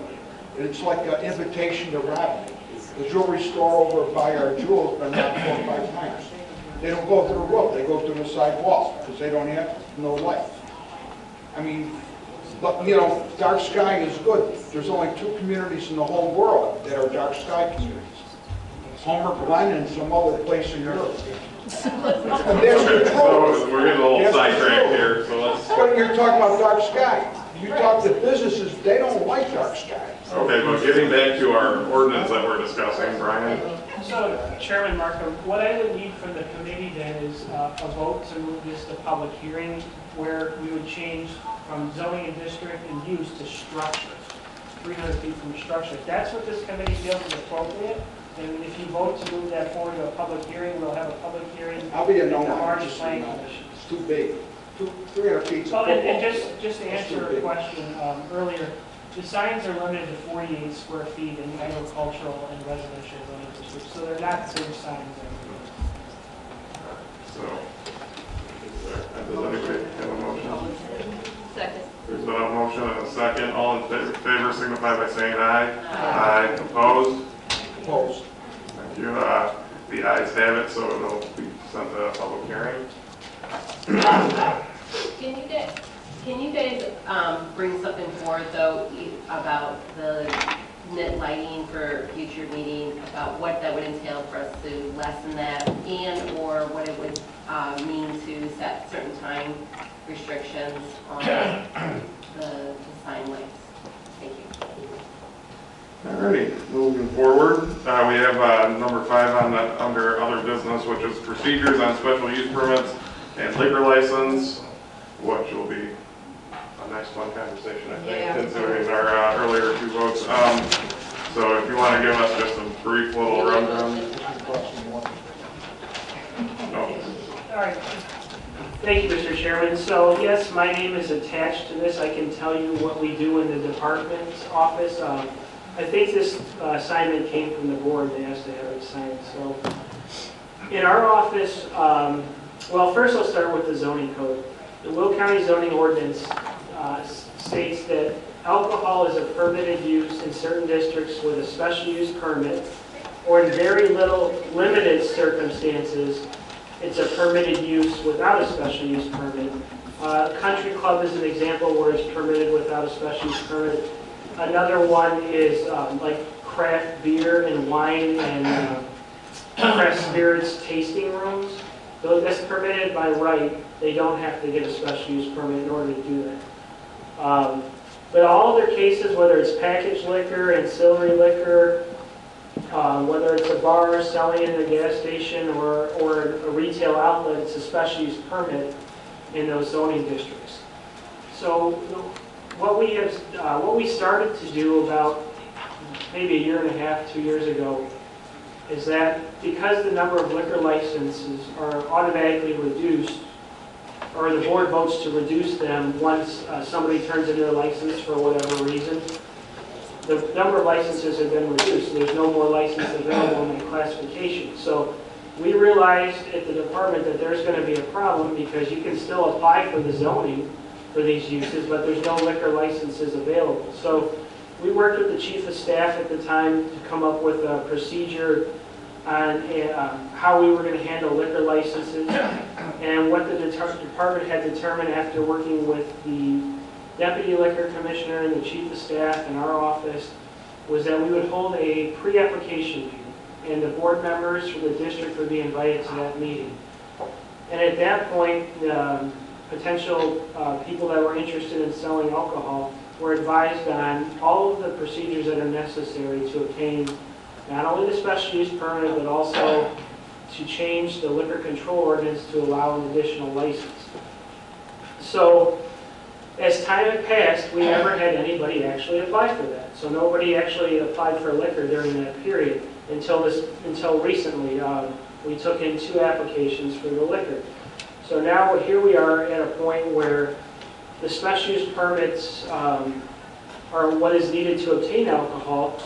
It's like an invitation to robbing. The jewelry store over by our jewels been robbed 4 or 5 times. They don't go through the roof. They go through the side wall because they don't have no light. I mean, but dark sky is good. There's only 2 communities in the whole world that are dark sky communities. Homer Glen and some other place in Europe. Okay, so we're getting a little sidetracked here, so let's, But you're talking about dark sky. You talk to businesses, they don't like dark sky. okay, but getting back to our ordinance that we're discussing, Brian. So, Chairman Markham, what I would need from the committee then is a vote to move this to public hearing, where we would change from zoning and district and use to structure, 300 feet from structure. If that's what this committee feels is appropriate, then if you vote to move that forward to a public hearing, we'll have a public hearing. I'll be a no at the on March it, just so Planning you know. Commission. It's too big. 300 feet's a Well, and football. just to answer a question earlier, the signs are limited to 48 square feet in agricultural and residential zoning districts, so they're not big signs. So, does anybody have a motion? Second. There's been a motion and a second. All in favor signify by saying aye. Aye. Opposed? Opposed. Thank you. The ayes have it, so it'll be sent to a public hearing. Can you guys bring something forward though about the net lighting for future meetings, about what that would entail for us to lessen that, and or what it would mean to set certain time restrictions on the sign lights? Thank you. Alrighty, moving forward, we have number 5 on the, under other business, which is procedures on special use permits and liquor license, which will be a nice fun conversation, I think, Yeah. considering our earlier 2 votes. So if you want to give us just a brief little rundown. No. All right. Thank you, Mr. Chairman. So yes, my name is attached to this. I can tell you what we do in the department's office. I think this assignment came from the board. They asked to have it signed. So in our office, well, first I'll start with the zoning code. The Will County zoning ordinance states that alcohol is a permitted use in certain districts with a special use permit, or in very limited circumstances, it's a permitted use without a special use permit. Country club is an example where it's permitted without a special use permit. Another one is like craft beer and wine and craft spirits tasting rooms. So that's permitted by right. They don't have to get a special use permit in order to do that. But all other cases, whether it's packaged liquor, ancillary liquor, whether it's a bar selling in a gas station or a retail outlet, it's a special use permit in those zoning districts. So what we started to do about maybe 1.5 years, 2 years ago, is that because the number of liquor licenses are automatically reduced, or the board votes to reduce them once somebody turns in their license for whatever reason, the number of licenses have been reduced. So there's no more license available in that classification. So we realized at the department that there's going to be a problem because you can still apply for the zoning for these uses, but there's no liquor licenses available. So we worked with the chief of staff at the time to come up with a procedure on how we were going to handle liquor licenses. And what the department had determined after working with the deputy liquor commissioner and the chief of staff in our office was that we would hold a pre-application meeting, and the board members from the district would be invited to that meeting. And at that point, potential people that were interested in selling alcohol were advised on all of the procedures that are necessary to obtain not only the special use permit, but also to change the liquor control ordinance to allow an additional license. So as time had passed, we never had anybody actually apply for that. So nobody actually applied for liquor during that period until recently. We took in 2 applications for the liquor. So now here we are at a point where the special use permits are what is needed to obtain alcohol,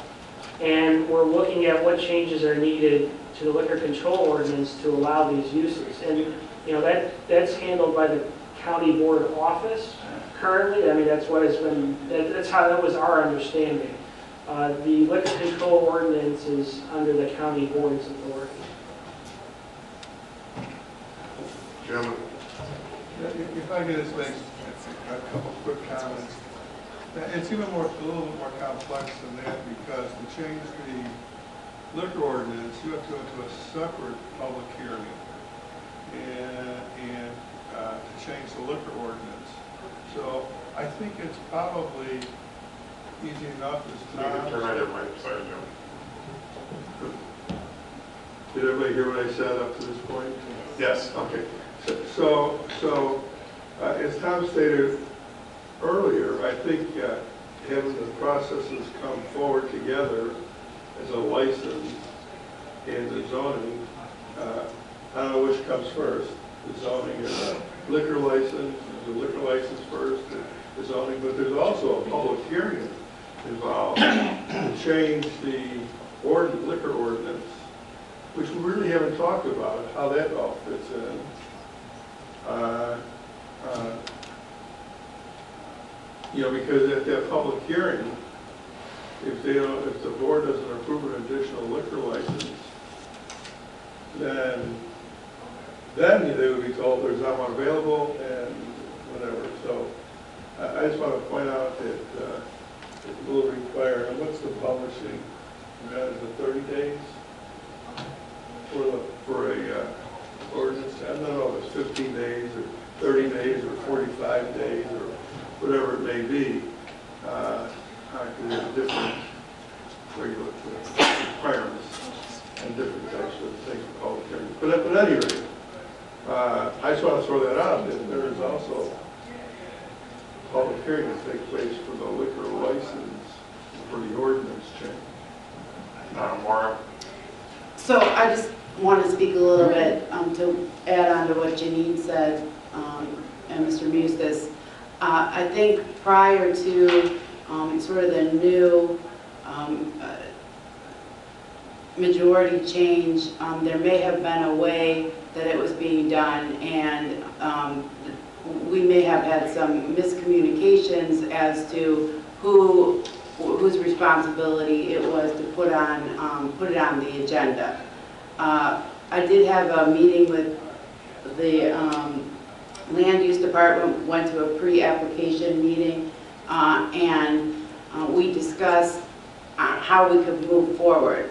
and we're looking at what changes are needed to the liquor control ordinance to allow these uses. And you know that's handled by the county board office currently. I mean that's what has been. That's how that was our understanding. The liquor control ordinance is under the county board's authority. Jim? If I could just make a couple quick comments. It's even more, a little bit more complex than that because to change the liquor ordinance, you have to go to a separate public hearing and to change the liquor ordinance. So I think it's probably easy enough as You can turn on your Tom. mic, sorry, Jim. Did everybody hear what I said up to this point? Yes. Okay. So as Tom stated earlier, I think having the processes come forward together as a license and the zoning, I don't know which comes first, the zoning or the liquor license, the liquor license first, the zoning, but there's also a public hearing involved to change the liquor ordinance, which we really haven't talked about, how that all fits in. Because at that public hearing, if the board doesn't approve an additional liquor license, then they would be told there's not one available and whatever. So I just want to point out that it will require, and what's the publishing? Is it 30 days for a ordinance? I don't know if it's 15 days or 30 days or 45 days or whatever it may be. There's different regulatory requirements and different types of things for public hearings. But at any rate, I just want to throw that out, that there is also a public hearing that takes place for the liquor license for the ordinance change. Maura? So I just want to speak a little bit to add on to what Janine said and Mr. Mustis. I think prior to sort of the new majority change, there may have been a way that it was being done, and we may have had some miscommunications as to whose responsibility it was to put it on the agenda. I did have a meeting with the land use department, went to a pre-application meeting, and we discussed how we could move forward.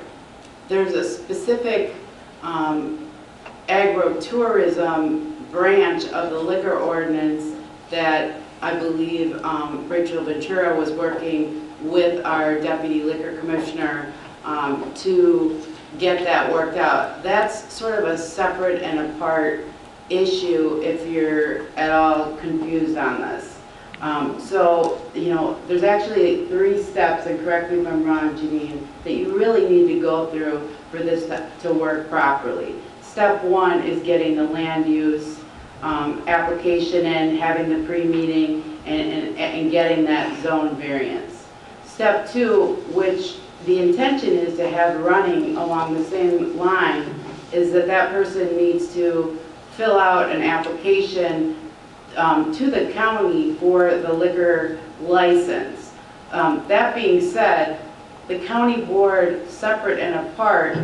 There's a specific agro-tourism branch of the liquor ordinance that I believe Rachel Ventura was working with our deputy liquor commissioner to get that worked out. That's sort of a separate and apart issue if you're at all confused on this. So, there's actually 3 steps, and correct me if I'm wrong, Janine, that you really need to go through for this to work properly. Step 1 is getting the land use application in, having the pre-meeting, and getting that zone variance. Step 2, which the intention is to have running along the same line, is that person needs to fill out an application to the county for the liquor license. That being said, the county board, separate and apart,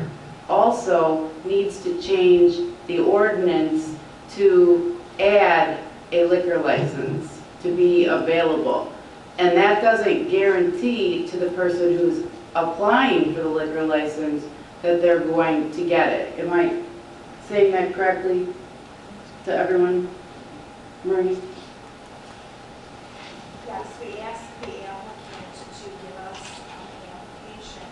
also needs to change the ordinance to add a liquor license to be available. And that doesn't guarantee to the person who's applying for the liquor license that they're going to get it. Am I saying that correctly to everyone? Marie? Yes, we asked the applicant to give us an application,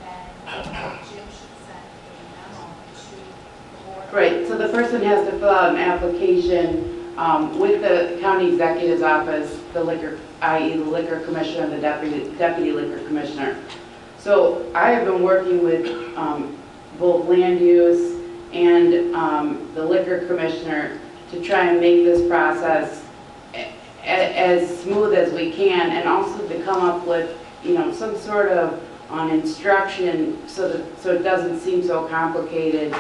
and then Jim should send a memo to the board. Right, so the person has to fill out an application with the county executive's office, the liquor, i.e. the liquor commissioner and the deputy liquor commissioner. So I have been working with both land use and the liquor commissioner to try and make this process as smooth as we can, and also to come up with, some sort of instruction so it doesn't seem so complicated,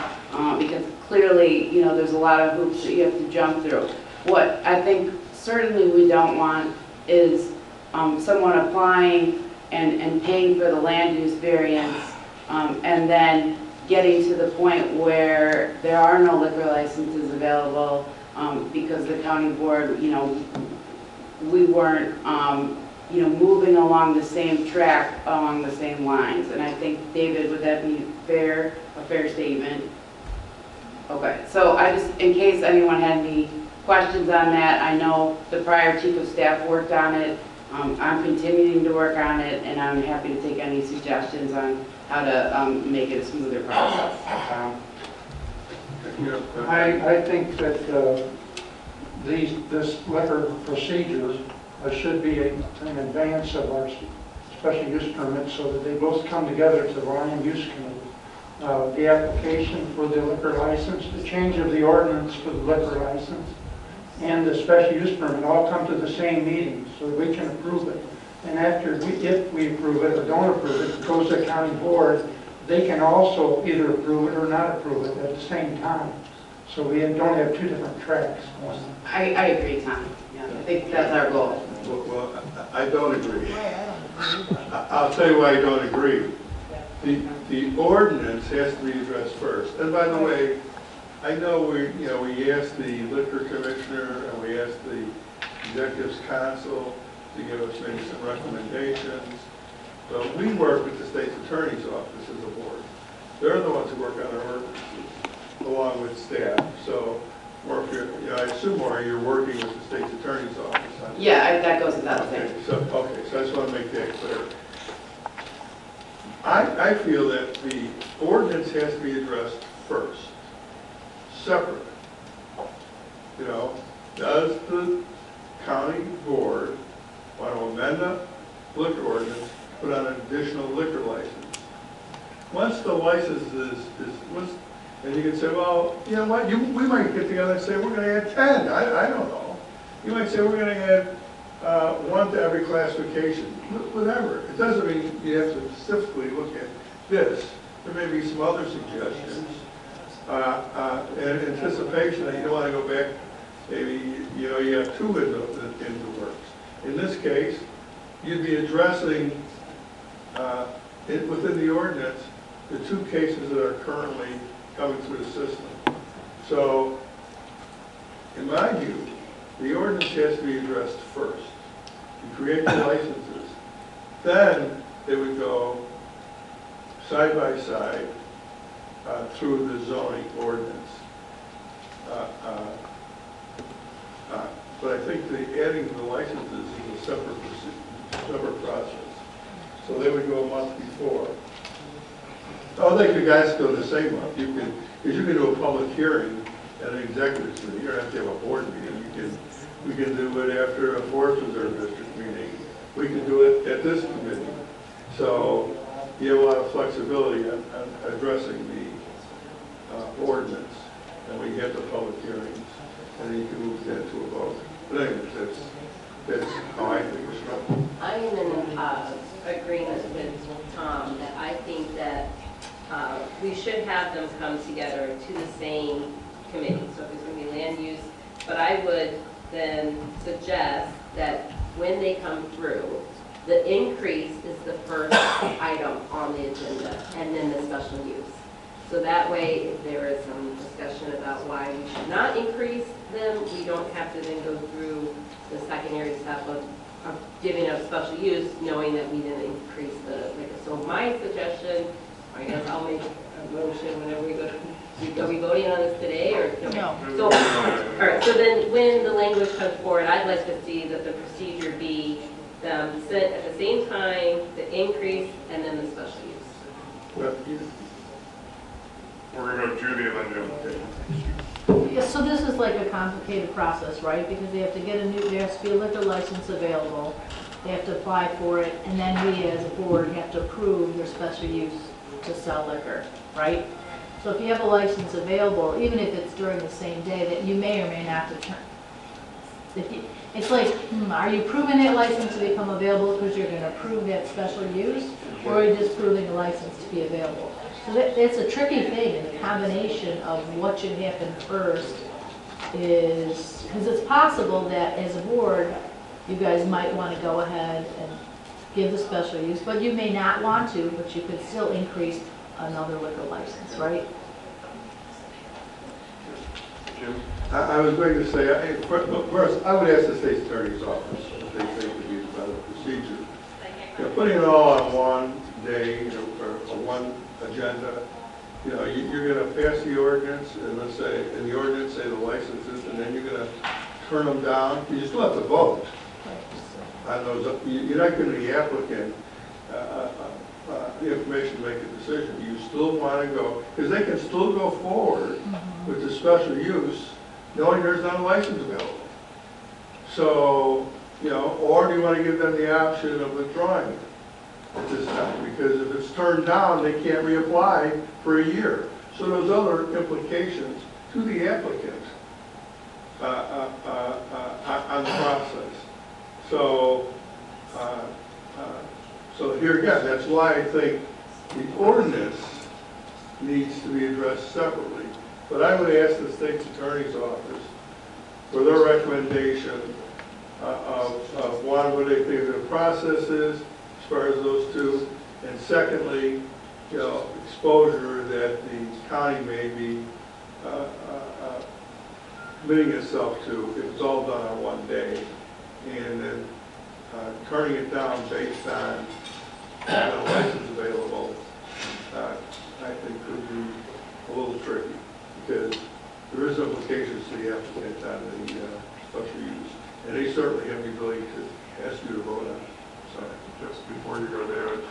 because clearly, there's a lot of hoops that you have to jump through. What I think certainly we don't want is someone applying and paying for the land use variance, and then getting to the point where there are no liquor licenses available because the county board, we weren't moving along the same track, along the same lines. And I think, David, would that be fair, a fair statement? Okay, so I just, in case anyone had any questions on that, I know the prior chief of staff worked on it. I'm continuing to work on it, and I'm happy to take any suggestions on how to make it a smoother process. I think that this liquor procedure should be in advance of our special use permit so that they both come together to the land use committee. The application for the liquor license, the change of the ordinance for the liquor license, and the special use permit all come to the same meeting so we can approve it. And if we approve it or don't approve it, it goes to the county board. They can also either approve it or not approve it at the same time. So we don't have two different tracks. I agree, Tom. Yeah, I think that's our goal. Well, I don't agree. I'll tell you why I don't agree. The ordinance has to be addressed first. And by the way, I know we asked the liquor commissioner and we asked the executives council to give us maybe some recommendations. But we work with the state's attorney's office as a board. They're the ones who work on our ordinances along with staff. So, I assume, Maureen, you're working with the state's attorney's office. Yeah, that goes without saying. So I just want to make that clear. I feel that the ordinance has to be addressed first, separate. Does the county board want to amend the liquor ordinance, put on an additional liquor license? Once the license and you can say, well, you know what, we might get together and say we're going to add 10. I don't know. You might say we're going to add 1 to every classification, whatever. It doesn't mean you have to specifically look at this. There may be some other suggestions. In anticipation that you don't want to go back, maybe you have 2 in the works. In this case, you'd be addressing within the ordinance the 2 cases that are currently coming through the system. So, in my view, the ordinance has to be addressed first. You create the licenses. Then they would go side by side through the zoning ordinance. But I think the adding the licenses is a separate process. So they would go a month before. Oh, they could guys go the same month. Because you can do a public hearing at an executive committee. You don't have to have a board meeting. We can do it after a Forest Reserve District meeting. We can do it at this committee. So you have a lot of flexibility on addressing the ordinance. And we get the public hearings. And then you can move that to a vote. But anyways, that's how I think it's run. I am in agreement with Tom that I think that we should have them come together to the same committee. So if it's going to be land use, but I would then suggest that when they come through, the increase is the first item on the agenda, and then the special use. So that way, if there is some discussion about why we should not increase them, we don't have to then go through the secondary step of giving up special use, knowing that we didn't increase the liquor. So my suggestion, I guess I'll make a motion whenever we go. Are we voting on this today or no? So, all right. So then, when the language comes forward, I'd like to see that the procedure be sent at the same time, the increase, and then the special use. We're going to go Judy and then Jim. Yeah, so this is like a complicated process, right? Because they have to get there has to be a liquor license available. They have to apply for it, and then we as a board have to approve their special use to sell liquor, right? So if you have a license available, even if it's during the same day, that you may or may not return. It's like, are you proving that license to become available because you're going to approve that special use, or are you just proving the license to be available? So it's a tricky thing, and the combination of what should happen first is, because it's possible that as a board, you guys might want to go ahead and give the special use, but you may not want to, but you could still increase another liquor license, right? Jim? I was going to say, first, I would ask the state's attorney's office if they think it would be a better procedure. putting it all on one day or one agenda, you're going to pass the ordinance, and let's say, in the ordinance say the licenses, and then you're going to turn them down. You still have to vote on those. You're not giving the applicant the information to make a decision. You still want to go, because they can still go forward with the special use, knowing there's not a license available. So, or do you want to give them the option of withdrawing it at this time? Because if it's turned down, they can't reapply for a year. So there's other implications to the applicant on the process. So, so here again, that's why I think the ordinance needs to be addressed separately. But I would ask the state's attorney's office for their recommendation of one, what they think the process is as far as those two, and secondly, exposure that the county may be committing itself to if it's all done on one day, and then turning it down based on the license available, I think could be a little tricky, because there is implications to the applicant on the special use, and they certainly have the ability to ask you to vote on it. So, just before you go, David,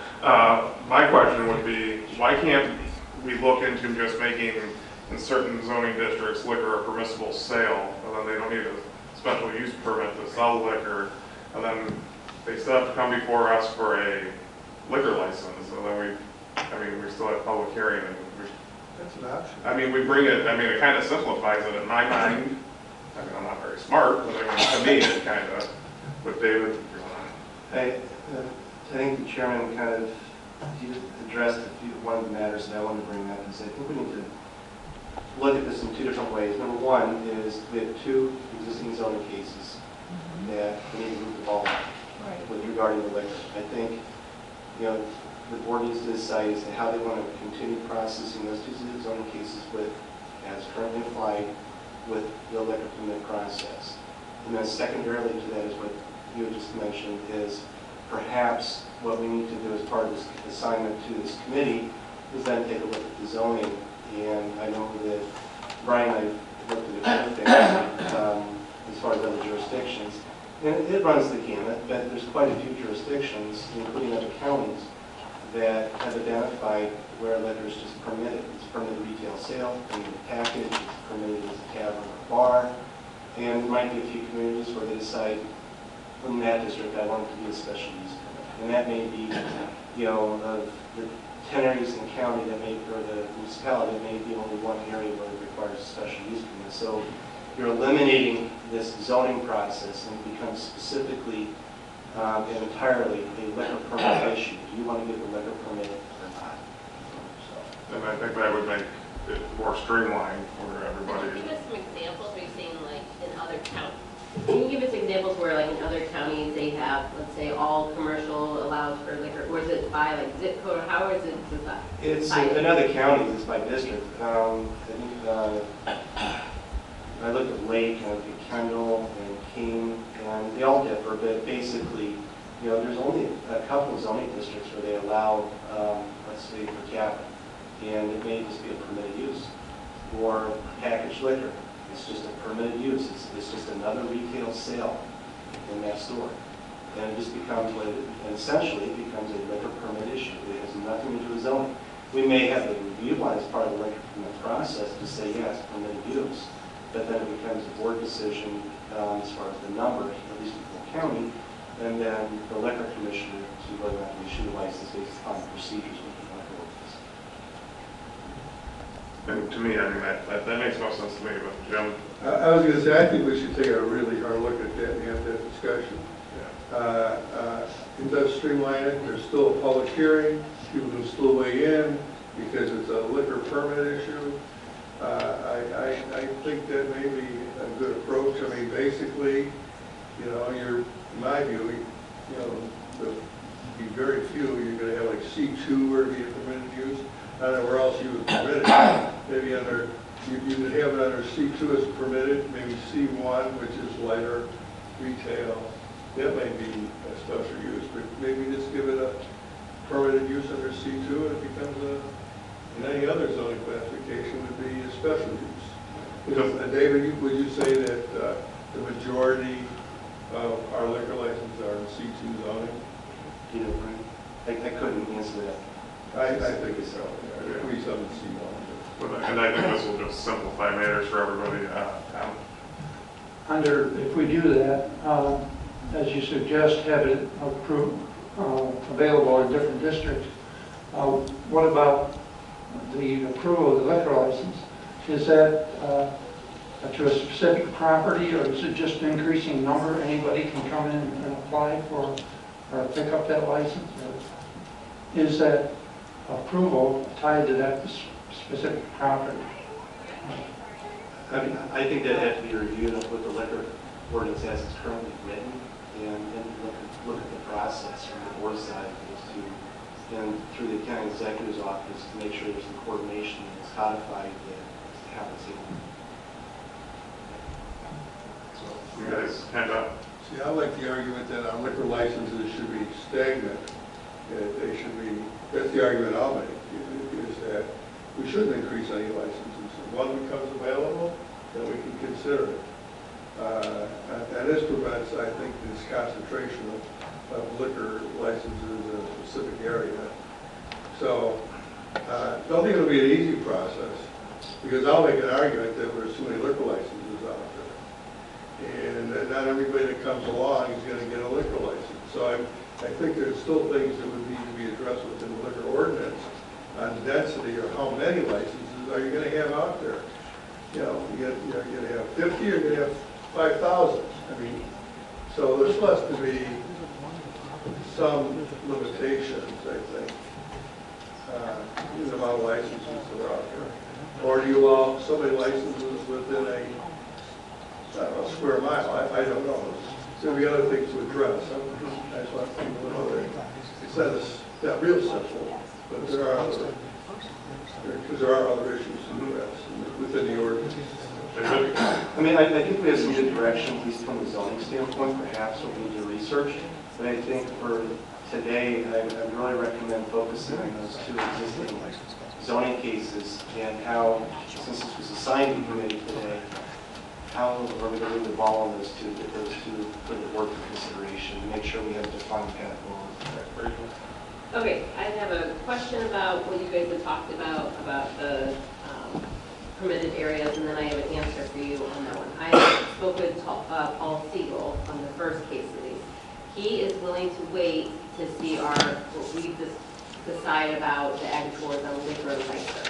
my question would be, why can't we look into just making, in certain zoning districts, liquor a permissible sale, and then they don't need a special use permit to sell liquor, and then they still have to come before us for a liquor license, and then we still have public hearing, and that's an option. we bring it, it kind of simplifies it in my mind. I'm not very smart, but to me, it kind of, with David. I think the chairman kind of addressed one of the matters that I wanted to bring up, is I think we need to look at this in two different ways. Number one is we have two existing zoning cases that we need to move the ball on with regarding the liquor. I think, the board needs to decide as to how they want to continue processing those two zoning cases with, as currently applied, with the liquor permit process. And then secondarily to that is what you had just mentioned, is perhaps what we need to do as part of this assignment to this committee is then take a look at the zoning. And I know that Brian and I looked at a few things as far as other jurisdictions. And it runs the gamut, but there's quite a few jurisdictions, including other counties, that have identified where liquor is just permitted. It's permitted retail sale, permitted package, it's permitted as a tavern or bar. And there might be a few communities where they decide, in that district, I want it to be a special use permit. And that may be, of the 10 areas in the county that may, or the municipality, that may be only one area where it requires a special use permit. So you're eliminating this zoning process, and it becomes specifically and entirely a liquor permit issue. Do you want to give a liquor permit or not? And I think that would make it more streamlined for everybody. Can you give us some examples? Are you saying like in other counties? Can you give us examples where like in other counties they have, let's say, all commercial allows for liquor? Or is it by like zip code, or how is it designed? It's in other counties, it's by district. I think I looked at Lake, I looked at Kendall and King, and they all differ, but basically, there's only a couple of zoning districts where they allow, let's say, per capita, and it may just be a permitted use, or packaged liquor. It's just a permitted use. It's just another retail sale in that store. And it just becomes, and essentially, it becomes a liquor permit issue. It has nothing to do with zoning. We may have a review as part of the liquor permit process to say, yes, permitted use, but then it becomes a board decision as far as the number, at least in Polk County, and then the liquor commissioner to whether or not to issue a license based upon the procedures with the liquor ordinance. And to me, that makes no sense to me, but Jim? I was going to say, I think we should take a really hard look at that and have that discussion. It does streamline it. There's still a public hearing. People can still weigh in because it's a liquor permit issue. I think that may be a good approach. Basically, in my view, there'll be very few. You're going to have like C2 where it'd be a permitted use. I don't know where else you would permit it. Maybe you could have it under C2 as permitted, maybe C1, which is lighter retail, that may be a special use, but maybe just give it a permitted use under C2, and it becomes and any other zoning classification would be a special use. David, would you say that the majority of our liquor licenses are in C2 zoning? You know, I couldn't answer that. I think it's so. At least I'm in C1. And I think this will just simplify matters for everybody. If we do that, as you suggest, have it approved, available in different districts, what about the approval of the liquor license? Is that to a specific property, or is it just an increasing number? Anybody can come in and apply for or pick up that license? Or is that approval tied to that specific property? I think that had to be reviewed with the liquor ordinance as it's currently written, and look at the process from the board side of those two, and through the county executive's office to make sure there's some coordination and it's codified that happens here. So you guys hand up. See, I like the argument that our liquor licenses should be stagnant. That they should be, that's the argument I'll make, is that we shouldn't increase any licenses. If one becomes available, then we can consider it. And this prevents, I think, this concentration of liquor licenses in a specific area. So I don't think it'll be an easy process, because I'll make an argument that there's too many liquor licenses out there. And that not everybody that comes along is going to get a liquor license. So I think there's still things that would need to be addressed within the liquor ordinance on density, or how many licenses are you going to have out there. You know, you're going to have 50, you're going to have 5,000. I mean, so there has to be some limitations, I think, in the amount of licenses that are out there. Or do you allow so many licenses within a, I don't know, square mile? I don't know. So we got other things to address. I just want people to know that it's not real simple, but there are other, because there are other issues to address within the ordinance. I mean, I think we have some good direction, at least from the zoning standpoint, perhaps what we need to research. But I think for today, I really recommend focusing on those two existing zoning cases, and how, since this was assigned to the committee today, how are we going to move the ball on those two, get those two for the board for consideration, and make sure we have a defined path forward. Okay, I have a question about what you guys have talked about the permitted areas, and then I have an answer for you on that one. I spoke with Paul Siegel on the first case of these. He is willing to wait to see what we decide about the agritourism liquor license.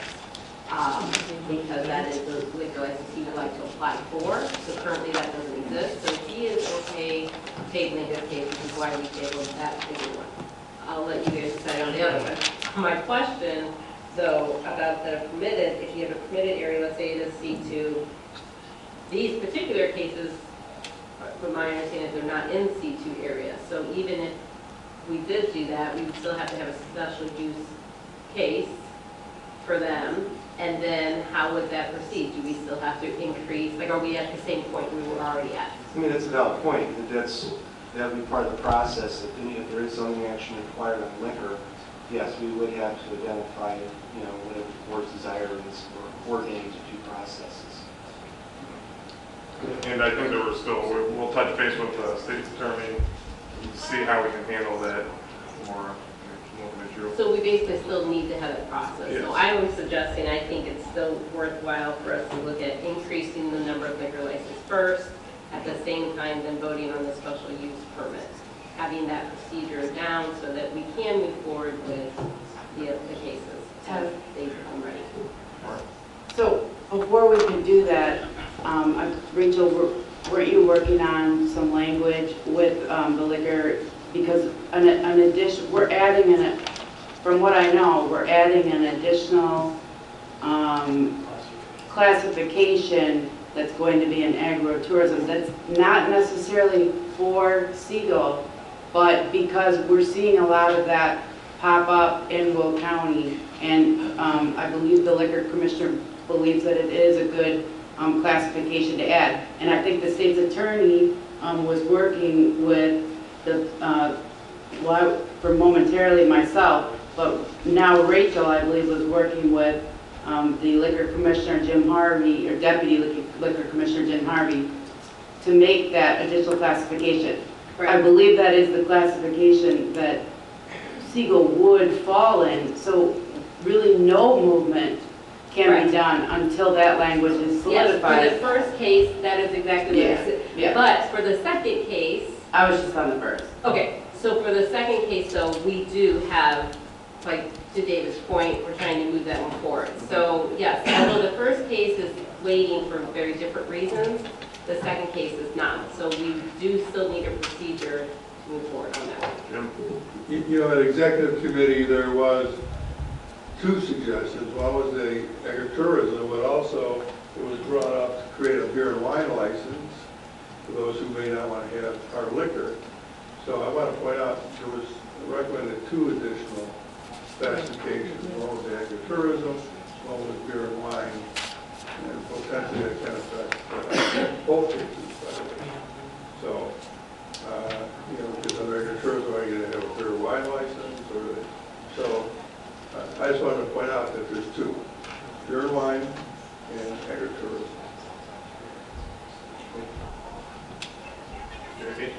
Because that is the liquor license he would like to apply for. So currently that doesn't exist. So he is okay tabling this case, which is why we tabled that particular one. I'll let you guys decide on the other one. My question, though, about the permitted, if you have a permitted area, let's say it is C2, these particular cases, from my understanding, they're not in C2 areas. So even if we did do that, we would still have to have a special use case for them. And then how would that proceed? Do we still have to increase, like, are we at the same point we were already at? I mean, that's a valid point. That would be part of the process. If there is zoning action required on liquor, yes, we would have to identify, whatever the board's desire is for coordinating the two processes. And I think that we'll touch base with the state's attorney to see how we can handle that more. So we basically still need to have a process. Yes. So I was suggesting, I think it's still worthwhile for us to look at increasing the number of liquor licenses first, at the same time then voting on the special use permit. Having that procedure down so that we can move forward with the cases as they become ready. So before we can do that, Rachel, weren't you working on some language with the liquor? Because an addition, we're adding from what I know, we're adding an additional classification that's going to be in agritourism. That's not necessarily for Siegel, but because we're seeing a lot of that pop up in Will County, and I believe the liquor commissioner believes that it is a good classification to add. And I think the state's attorney was working with for momentarily myself, but now Rachel, I believe, was working with the Liquor Commissioner Jim Harvey, or Deputy Liquor Commissioner Jim Harvey, to make that additional classification. I believe that is the classification that Siegel would fall in, so really no movement can be done until that language is solidified. Yes, for the first case, that is exactly what it is. Yeah. But for the second case, I was just on the first. okay, so for the second case, though, we do have, like, to David's point, we're trying to move that one forward. So, yes, although the first case is waiting for very different reasons, the second case is not. So we do still need a procedure to move forward on that one. Jim? You know, at executive committee, there was two suggestions. One was the agritourism, but also it was brought up to create a beer and wine license for those who may not want to have hard liquor. So I want to point out there was recommended two additional classifications. One was agritourism, one was beer and wine, and potentially that can affect both cases, by the way. So, you know, because under agritourism, are you going to have a beer and wine license? Or so I just wanted to point out that there's two, beer and wine and agritourism. JP?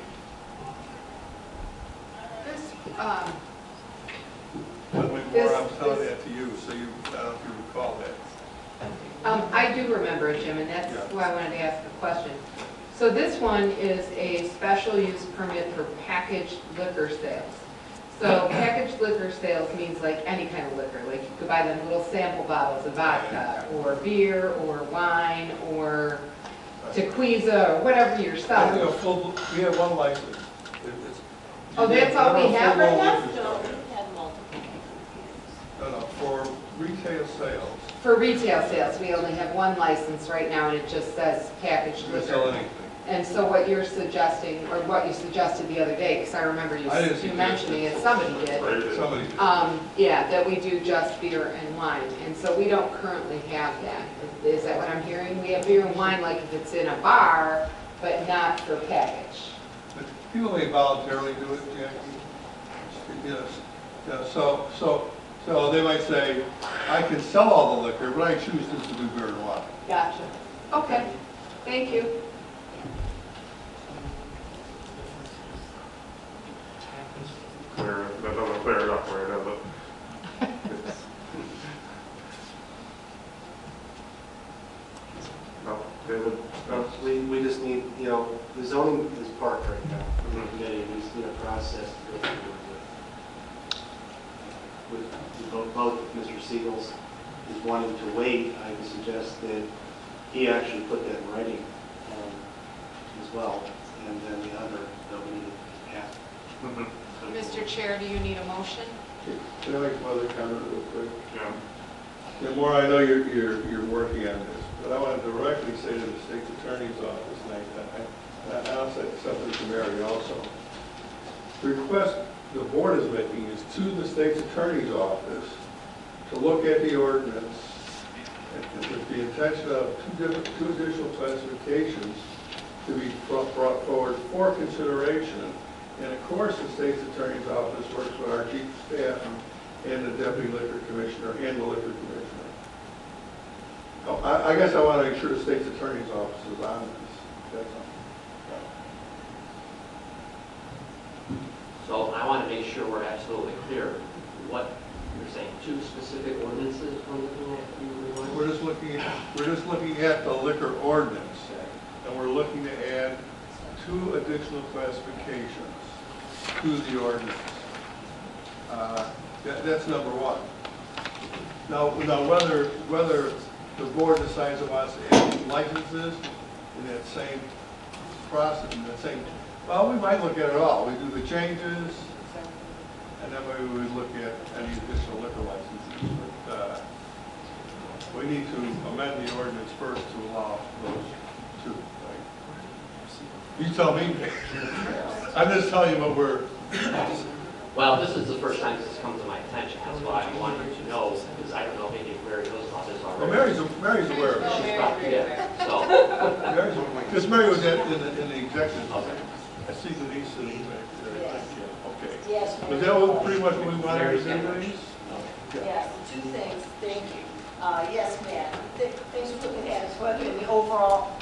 I'm telling that to you, so you, I don't know if you recall that. I do remember it, Jim, and that's why I wanted to ask the question. So this one is a special use permit for packaged liquor sales. So packaged liquor sales means like any kind of liquor, like you could buy them little sample bottles of vodka, or beer, or wine, or tequila, or whatever you're selling. We have one license. Oh, that's all we have right now? No, for retail sales. For retail sales, we only have one license right now, and it just says packaged You can sell liquor. anything. And so what you're suggesting, or what you suggested the other day, because I remember you mentioning it, somebody did. Somebody did. Yeah, that we do just beer and wine, and so we don't currently have that. Is that what I'm hearing? We have beer and wine like if it's in a bar, but not for package. But people may voluntarily do it, Jackie. Yes. Yeah, so they might say, I can sell all the liquor, but I choose just to do beer and wine. Gotcha. Okay, thank you. Clear, that doesn't clear it up for you, does it? No, David? No? We just need, you know, the zoning is parked right now in the committee. We just need a process to go through with both Mr. Siegel's is wanting to wait. I would suggest that he actually put that in writing as well, and then the other that we need to pass. Mr. Chair, do you need a motion? Can I make one other comment real quick? Yeah. The more I know you're working on this, but I want to directly say to the state's attorney's office, and I'll say something to Mary also. The request the board is making is to the state's attorney's office to look at the ordinance with the intention of two additional classifications to be brought forward for consideration. And of course, the state's attorney's office works with our chief of staff and the deputy liquor commissioner and the liquor commissioner. Oh, I guess I want to make sure the state's attorney's office is on this. That's all. So I want to make sure we're absolutely clear what you're saying. Two specific ordinances we're looking at. We're just looking at the liquor ordinance, and we're looking to add two additional classifications to the ordinance. That's number one. Now whether the board decides it wants to add licenses in that same process, well, we might look at it all. We do the changes, and then maybe we would look at any additional liquor licenses. But we need to amend the ordinance first to allow those two. Right? You tell me. I'm just telling you what we're. Well, this is the first time this has come to my attention. That's why I wanted to know, because I don't know maybe if Mary knows about this already. Well, Mary's aware of it. She's probably, yeah. So. Because Mary was in the executive. Okay. I see Denise sitting back there. Yes. Okay. Yes. Was that what, pretty much what we wanted to say, Denise? Yes, two things, thank you. Yes, ma'am, things we're looking at is whether in the overall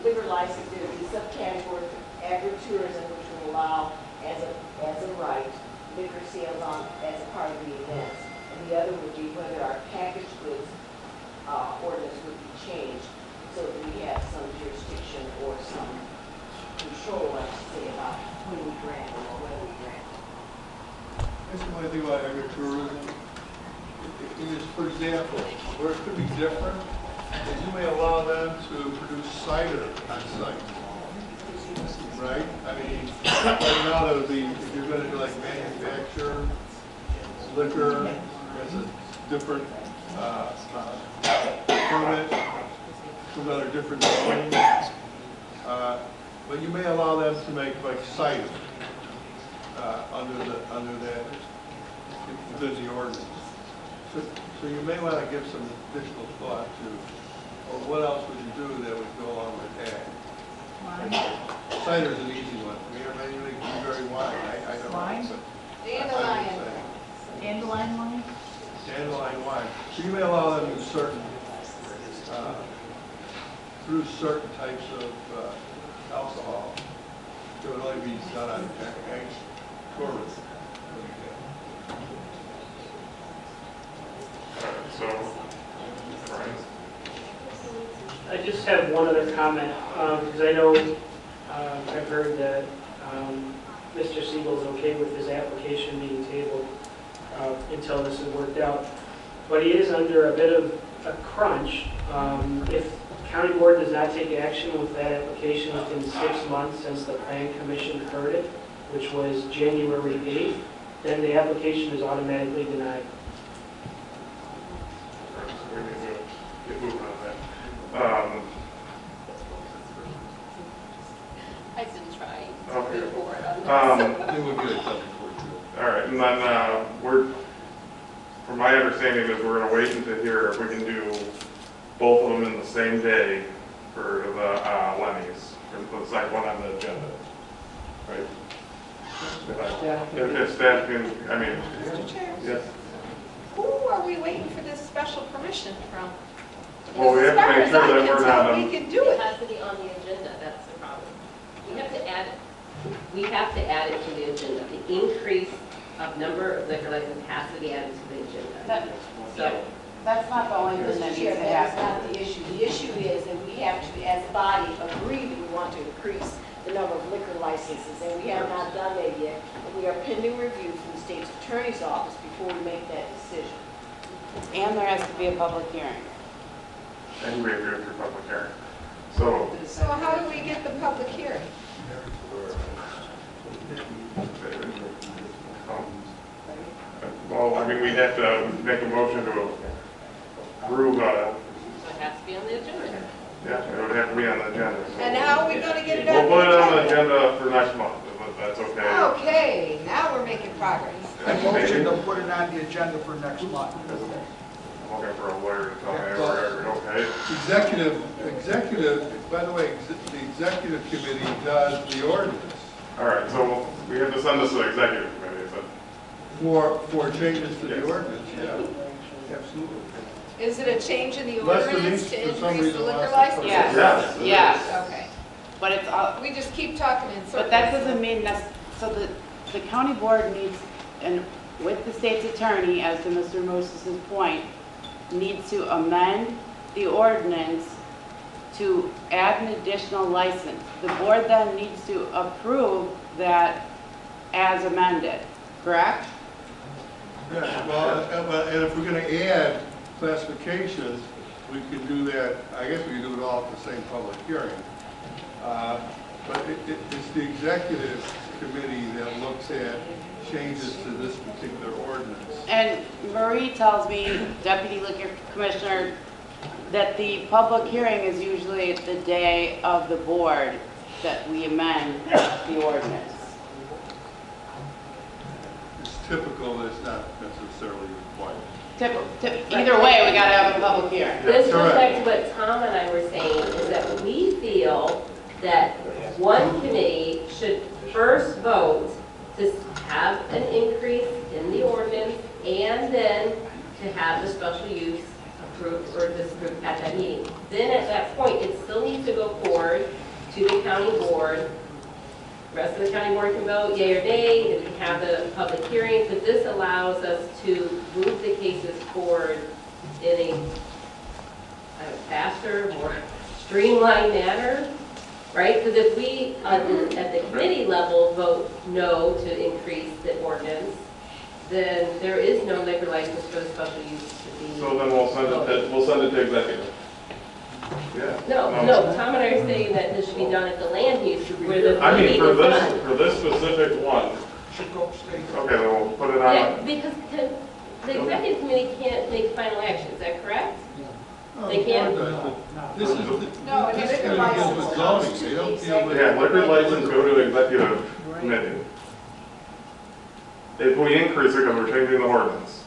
liquor license, there is a subcategory for agritourism, which will allow as a right, liquor sales on, as a part of the events. And the other would be whether our packaged goods ordinance would be changed so that we have some jurisdiction or some control, I should say, about when we grant them or whether we grant them. That's the only thing about agritourism. Is, for example, where it could be different, is you may allow them to produce cider on site. Right? I mean, right now that would be, if you're going to do like manufacture liquor, that's a different permit, comes under different zoning. But you may allow them to make like cider under that, within the ordinance. So you may want to give some additional thought to, or what else would you do that would go along with ag? Cider is an easy one. We are mainly very wine. I don't Wine? know. Dandelion. Dandelion wine? Dandelion wine. So you may allow them to certain, through certain types of alcohol. It would only be done on ag tourism. So, Brian? I just have one other comment, because I know I've heard that Mr. Siegel is okay with his application being tabled until this is worked out. But he is under a bit of a crunch. If county board does not take action with that application within 6 months since the plan commission heard it, which was January 8th, then the application is automatically denied. We need to get moving on that. I didn't try. Okay. I think we'll get it done before you. All right, and then from my understanding is we're going to wait until hear if we can do both of them in the same day for the Lenny's, for the second one on the agenda, right? If staff can, I mean, Mr. Chair, yes. who are we waiting for this special permission from? Well, we have to make sure that we're not. We can do It it. has to be on the agenda, that's the problem. We have to add it to the agenda. The increase of number of liquor licenses has to be added to the agenda. So, That's not the only thing that Mr. needs Chair, to that's happen. not the issue. The issue is that we have to, as a body, agree that we want to increase the number of liquor licenses, and we have not done that yet. And we are pending review from the state's attorney's office before we make that decision. And there has to be a public hearing. And we agree with your public hearing. So, So how do we get the public hearing? well, I mean, we have to make a motion to approve, so it has to be on the agenda. yeah, it would have to be on the agenda. So And how are we going to get it on? we'll put it on the agenda for next month, if that's okay. Okay, now we're making progress. I motion to put it on the agenda for next month. I'm looking for a lawyer to tell me we're okay. Executive, by the way, the executive committee does the ordinance All right, so we have to send this to the executive committee, is it? for changes to the ordinance, yeah, absolutely. Is it a change in the Unless ordinance Denise, to for some increase the reason, liquor wants to- license? Yes. Yes. Yes. Okay, But it's all, we just keep talking in circles. but that doesn't mean so the county board needs, and with the state's attorney, as to Mr. Moses' point, needs to amend the ordinance to add an additional license. The board then needs to approve that as amended, correct? Yeah, well, and if we're going to add classifications, we can do that, I guess we can do it all at the same public hearing. But it's the executive committee that looks at changes to this particular ordinance. And Marie tells me, Deputy Liquor Commissioner, that the public hearing is usually the day of the board that we amend the ordinance. It's typical, it's not necessarily required. Either way, we gotta have a public hearing. This goes correct. back to what Tom and I were saying, is that we feel that one committee should first vote to have an increase in the ordinance and then to have the special use approved or disapproved at that meeting. Then at that point, it still needs to go forward to the county board. The rest of the county board can vote yea or nay, and we can have the public hearings, but this allows us to move the cases forward in a faster, more streamlined manner, right? Because if we, at the committee level, vote no to increase the ordinance, then there is no liquor license for the special use to be. So then we'll send it to executive. Yeah. No, Tom and I are saying that this should be done at the land use where the I mean, meeting for is done. this specific one. Okay, then we'll put it on. Yeah, because the executive committee can't make final action, is that correct? They can't? This is, No, and this liquor committee deals license with comes zoning, to they the don't deal with. executive. Yeah, liquor license go to executive committee. If we increase it, because we're changing the ordinance.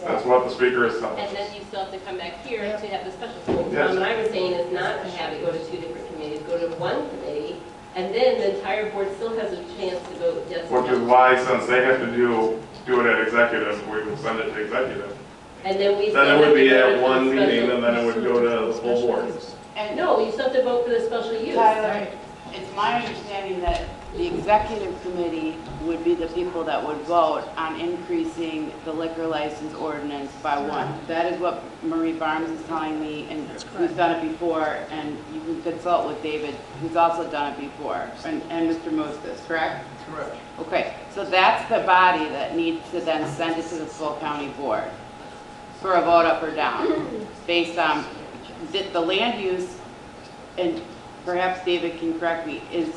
That's what the speaker is telling us. And then you still have to come back here to have the special. What Yes. Tom and I were saying is not to have it go to two different committees, go to one committee, and then the entire board still has a chance to vote yes or Which is no. why, since they have to do it at executive, we will send it to executive. And then we. Then still it would have to be vote at for one the meeting, special- and then it would go to the full board. And No, you still have to vote for the special use. Tyler, it's my understanding that the executive committee would be the people that would vote on increasing the liquor license ordinance by one. That is what Marie Barnes is telling me, and who's done it before, and you can consult with David, who's also done it before, and Mr. Mostis, correct? Correct. Okay, so that's the body that needs to then send it to the full county board for a vote up or down, based on the land use, and perhaps David can correct me, is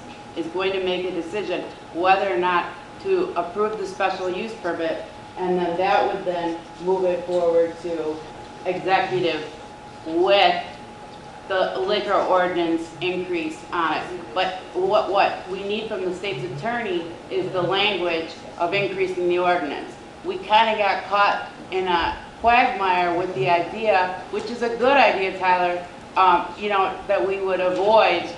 going to make a decision whether or not to approve the special use permit, and then that would then move it forward to executive with the liquor ordinance increase on it. But what we need from the state's attorney is the language of increasing the ordinance. We kind of got caught in a quagmire with the idea, which is a good idea, Tyler, that we would avoid,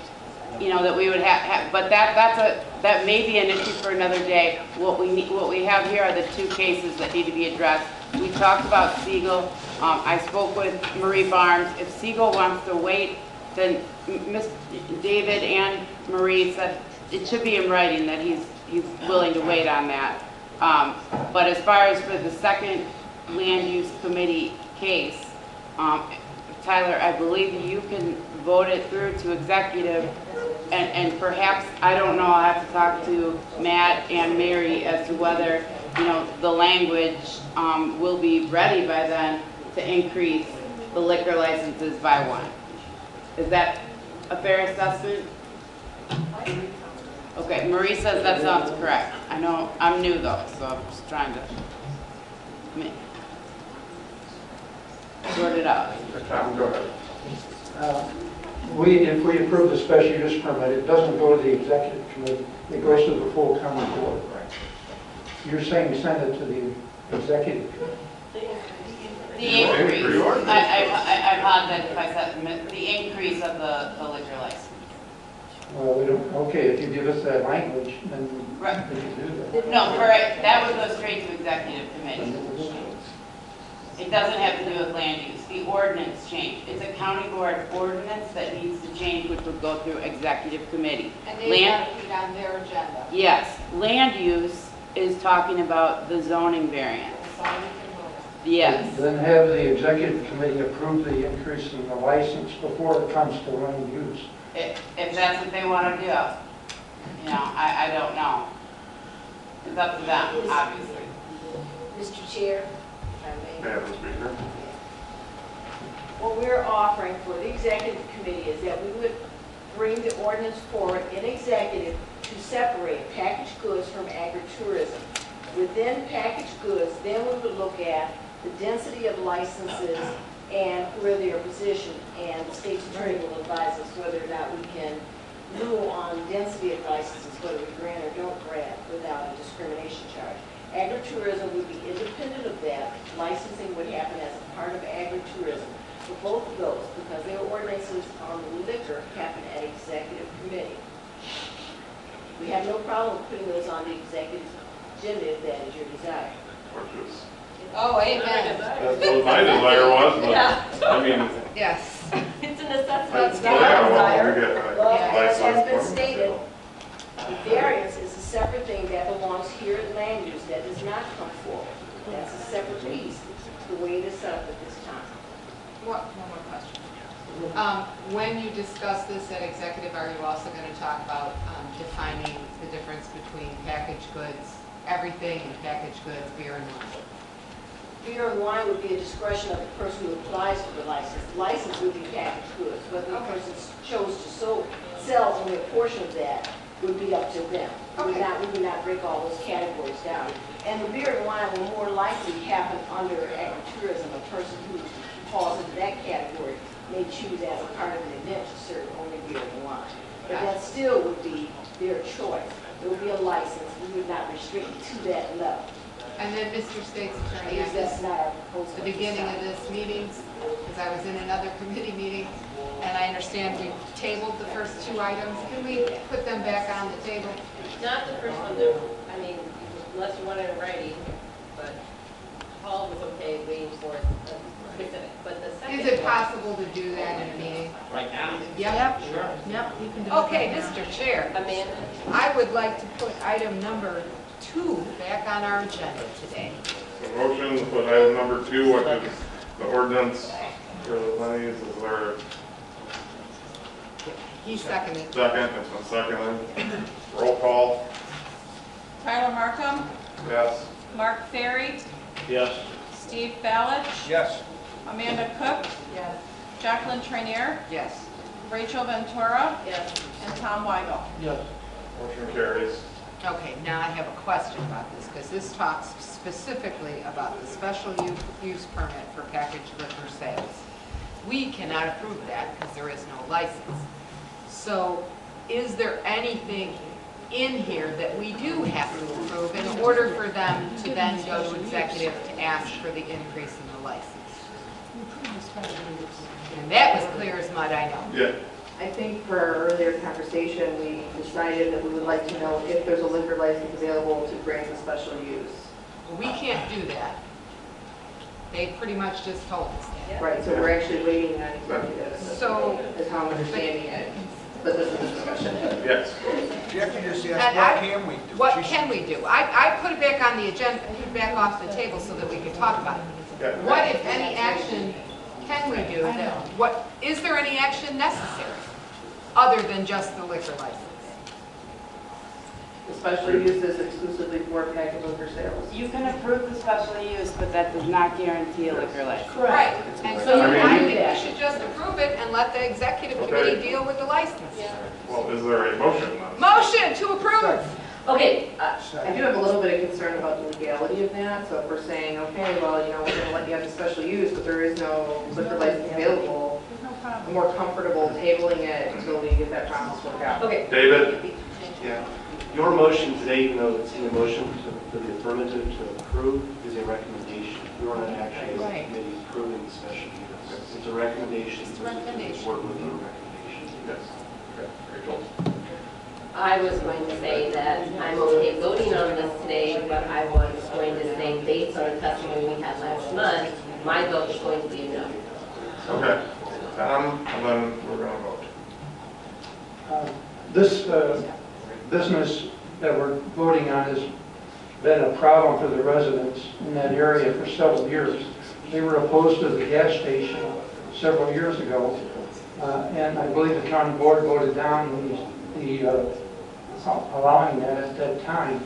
that we would have, but that may be an issue for another day. What we have here are the two cases that need to be addressed. We talked about Siegel. I spoke with Marie Barnes. If Siegel wants to wait, then David and Marie said it should be in writing that he's willing to wait on that. But as far as for the second land use committee case, Tyler, I believe you can vote it through to executive, and perhaps, I don't know, I'll have to talk to Matt and Mary as to whether, the language will be ready by then to increase the liquor licenses by one. Is that a fair assessment? Okay, Marie says that sounds correct. I know, I'm new though, so I'm just trying to sort it out. Tom, go ahead. If we approve the special use permit, it doesn't go to the executive committee, it goes to the full county board. You're saying send it to the executive committee? The increase, I apologize if I said, the increase of the liquor license. Well, we don't, okay, if you give us that language, then Right. we can do that. No, that would go straight to executive committee. It doesn't have to do with land use, the ordinance change. It's a county board ordinance that needs to change, which would go through executive committee. And they got to be on their agenda. Yes, land use is talking about the zoning variance. Yes. Then have the executive committee approve the increase in the license before it comes to land use. If that's what they want to do. I don't know. It's up to them, obviously. Mr. Chair, if I may. Madam Speaker. What we're offering for the executive committee is that we would bring the ordinance forward in executive to separate packaged goods from agritourism. Within packaged goods, then we would look at the density of licenses and where they are positioned, and the state's attorney will advise us whether or not we can rule on density of licenses, whether we grant or don't grant without a discrimination charge. Agritourism would be independent of that. Licensing would happen as a part of agritourism. For both of those, because their ordinances on liquor happen at executive committee. We have no problem putting those on the executive agenda if that is your desire. Which is, Oh, amen. that's what my desire was, but, Yeah. I mean, Yes. It's a necessity, well, it's yeah, not a well, desire. we get a Well, as has been license. stated, the variance is a separate thing that belongs here at land use that does not come forward. That's a separate piece, the way it is set up at this time. One more question. When you discuss this at executive, are you also going to talk about defining the difference between packaged goods, everything, and packaged goods, beer and wine? Beer and wine would be a discretion of the person who applies for the license. The license would be packaged goods. Whether the person chose to sell only a portion of that would be up to them. We would not break all those categories down. And the beer and wine will more likely happen under agritourism. A person who falls into that category may choose as a part of an event to serve only beer and wine. But that still would be their choice. There would be a license. We would not restrict it to that level. And then, Mr. State's Attorney, Because that's not our proposal. the beginning of this meeting, because I was in another committee meeting, and I understand we tabled the first two items. Can we put them back on the table? Not the first one, though. I mean, unless you want it in writing, but Paul was okay waiting for a specific. But the second Is it one- possible to do that in a meeting? Right now? Yep. Sure. Yep, you can do it. Okay, right now. Mr. Chair, Amanda? I would like to put item number 2 back on our agenda today. So motion to put item number 2, which is the ordinance for the monies, is there He seconded. second? It's been seconded. Roll call, Tyler Markham, yes. Mark Ferry, Yes. Steve Ballard, Yes. Amanda Cook, Yes. Jacqueline Trainier, Yes. Rachel Ventura, Yes. and Tom Weigel. Yes. Motion carries. Okay, now I have a question about this, because this talks specifically about the special use permit for packaged liquor sales. We cannot approve that because there is no license. So is there anything in here that we do have to approve in order for them to then go to executive to ask for the increase in the license? And that was clear as mud, I know. Yeah. I think for our earlier conversation, we decided that we would like to know if there's a liquor license available to grant a special use. We can't do that. They pretty much just told us that. Right, so we're actually waiting on executive. So- Is how I'm understanding it, but this is a discussion. Yes. Jackie just And asked, what can we do? What She can we do? I put it back on the agenda, put it back off the table so that we could talk about it. Yeah. What, if any, action can we do? Is there any action necessary other than just the liquor license? The special use is exclusively for packaged liquor sales. You can approve the special use, but that does not guarantee a liquor license. Right, and so I mean, I think we should just approve it and let the executive committee Okay. deal with the license. Well, is there a motion then? Motion to approve. Okay, I do have a little bit of concern about the legality of that, so if we're saying, okay, well, you know, we're gonna let you have the special use, but there is no liquor license available, I'm more comfortable tabling it until we get that process worked out. Okay. David? Yeah. Your motion today, even though it's in the motion for the affirmative to approve, is a recommendation. You are not actually, as a Right. committee, approving the special use. It's a recommendation. It's a recommendation. Work with your recommendation. Yes. Okay, Rachel? I was going to say that I'm okay voting on this today, but I was going to say, based on the testimony we had last month, my vote is going to be a no. Okay. And then we're going to vote. This business that we're voting on has been a problem for the residents in that area for several years. They were opposed to the gas station several years ago, and I believe the county board voted down allowing that at that time.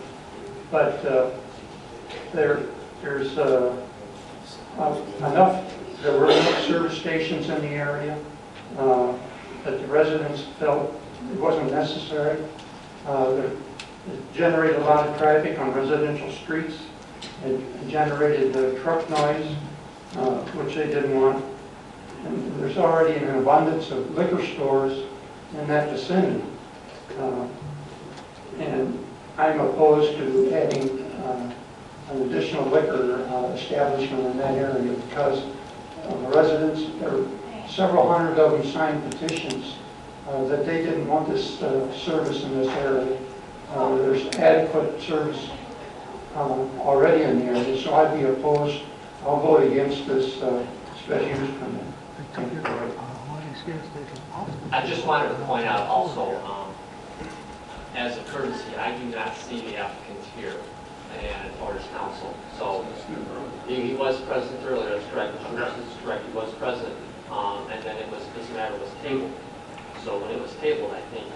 But there's enough, there were enough service stations in the area that the residents felt it wasn't necessary. It generated a lot of traffic on residential streets. It generated truck noise, which they didn't want. And there's already an abundance of liquor stores in that vicinity. And I'm opposed to adding an additional liquor establishment in that area because the residents, there were several hundred of them signed petitions that they didn't want this service in this area. There's adequate service already in the area, so I'd be opposed. I'll vote against this special use permit. I just wanted to point out also, as a courtesy, I do not see the applicant here and or his counsel. So he was present earlier, that's correct. Mr. Nurse is correct, he was present. And then this matter was tabled. So when it was tabled, I think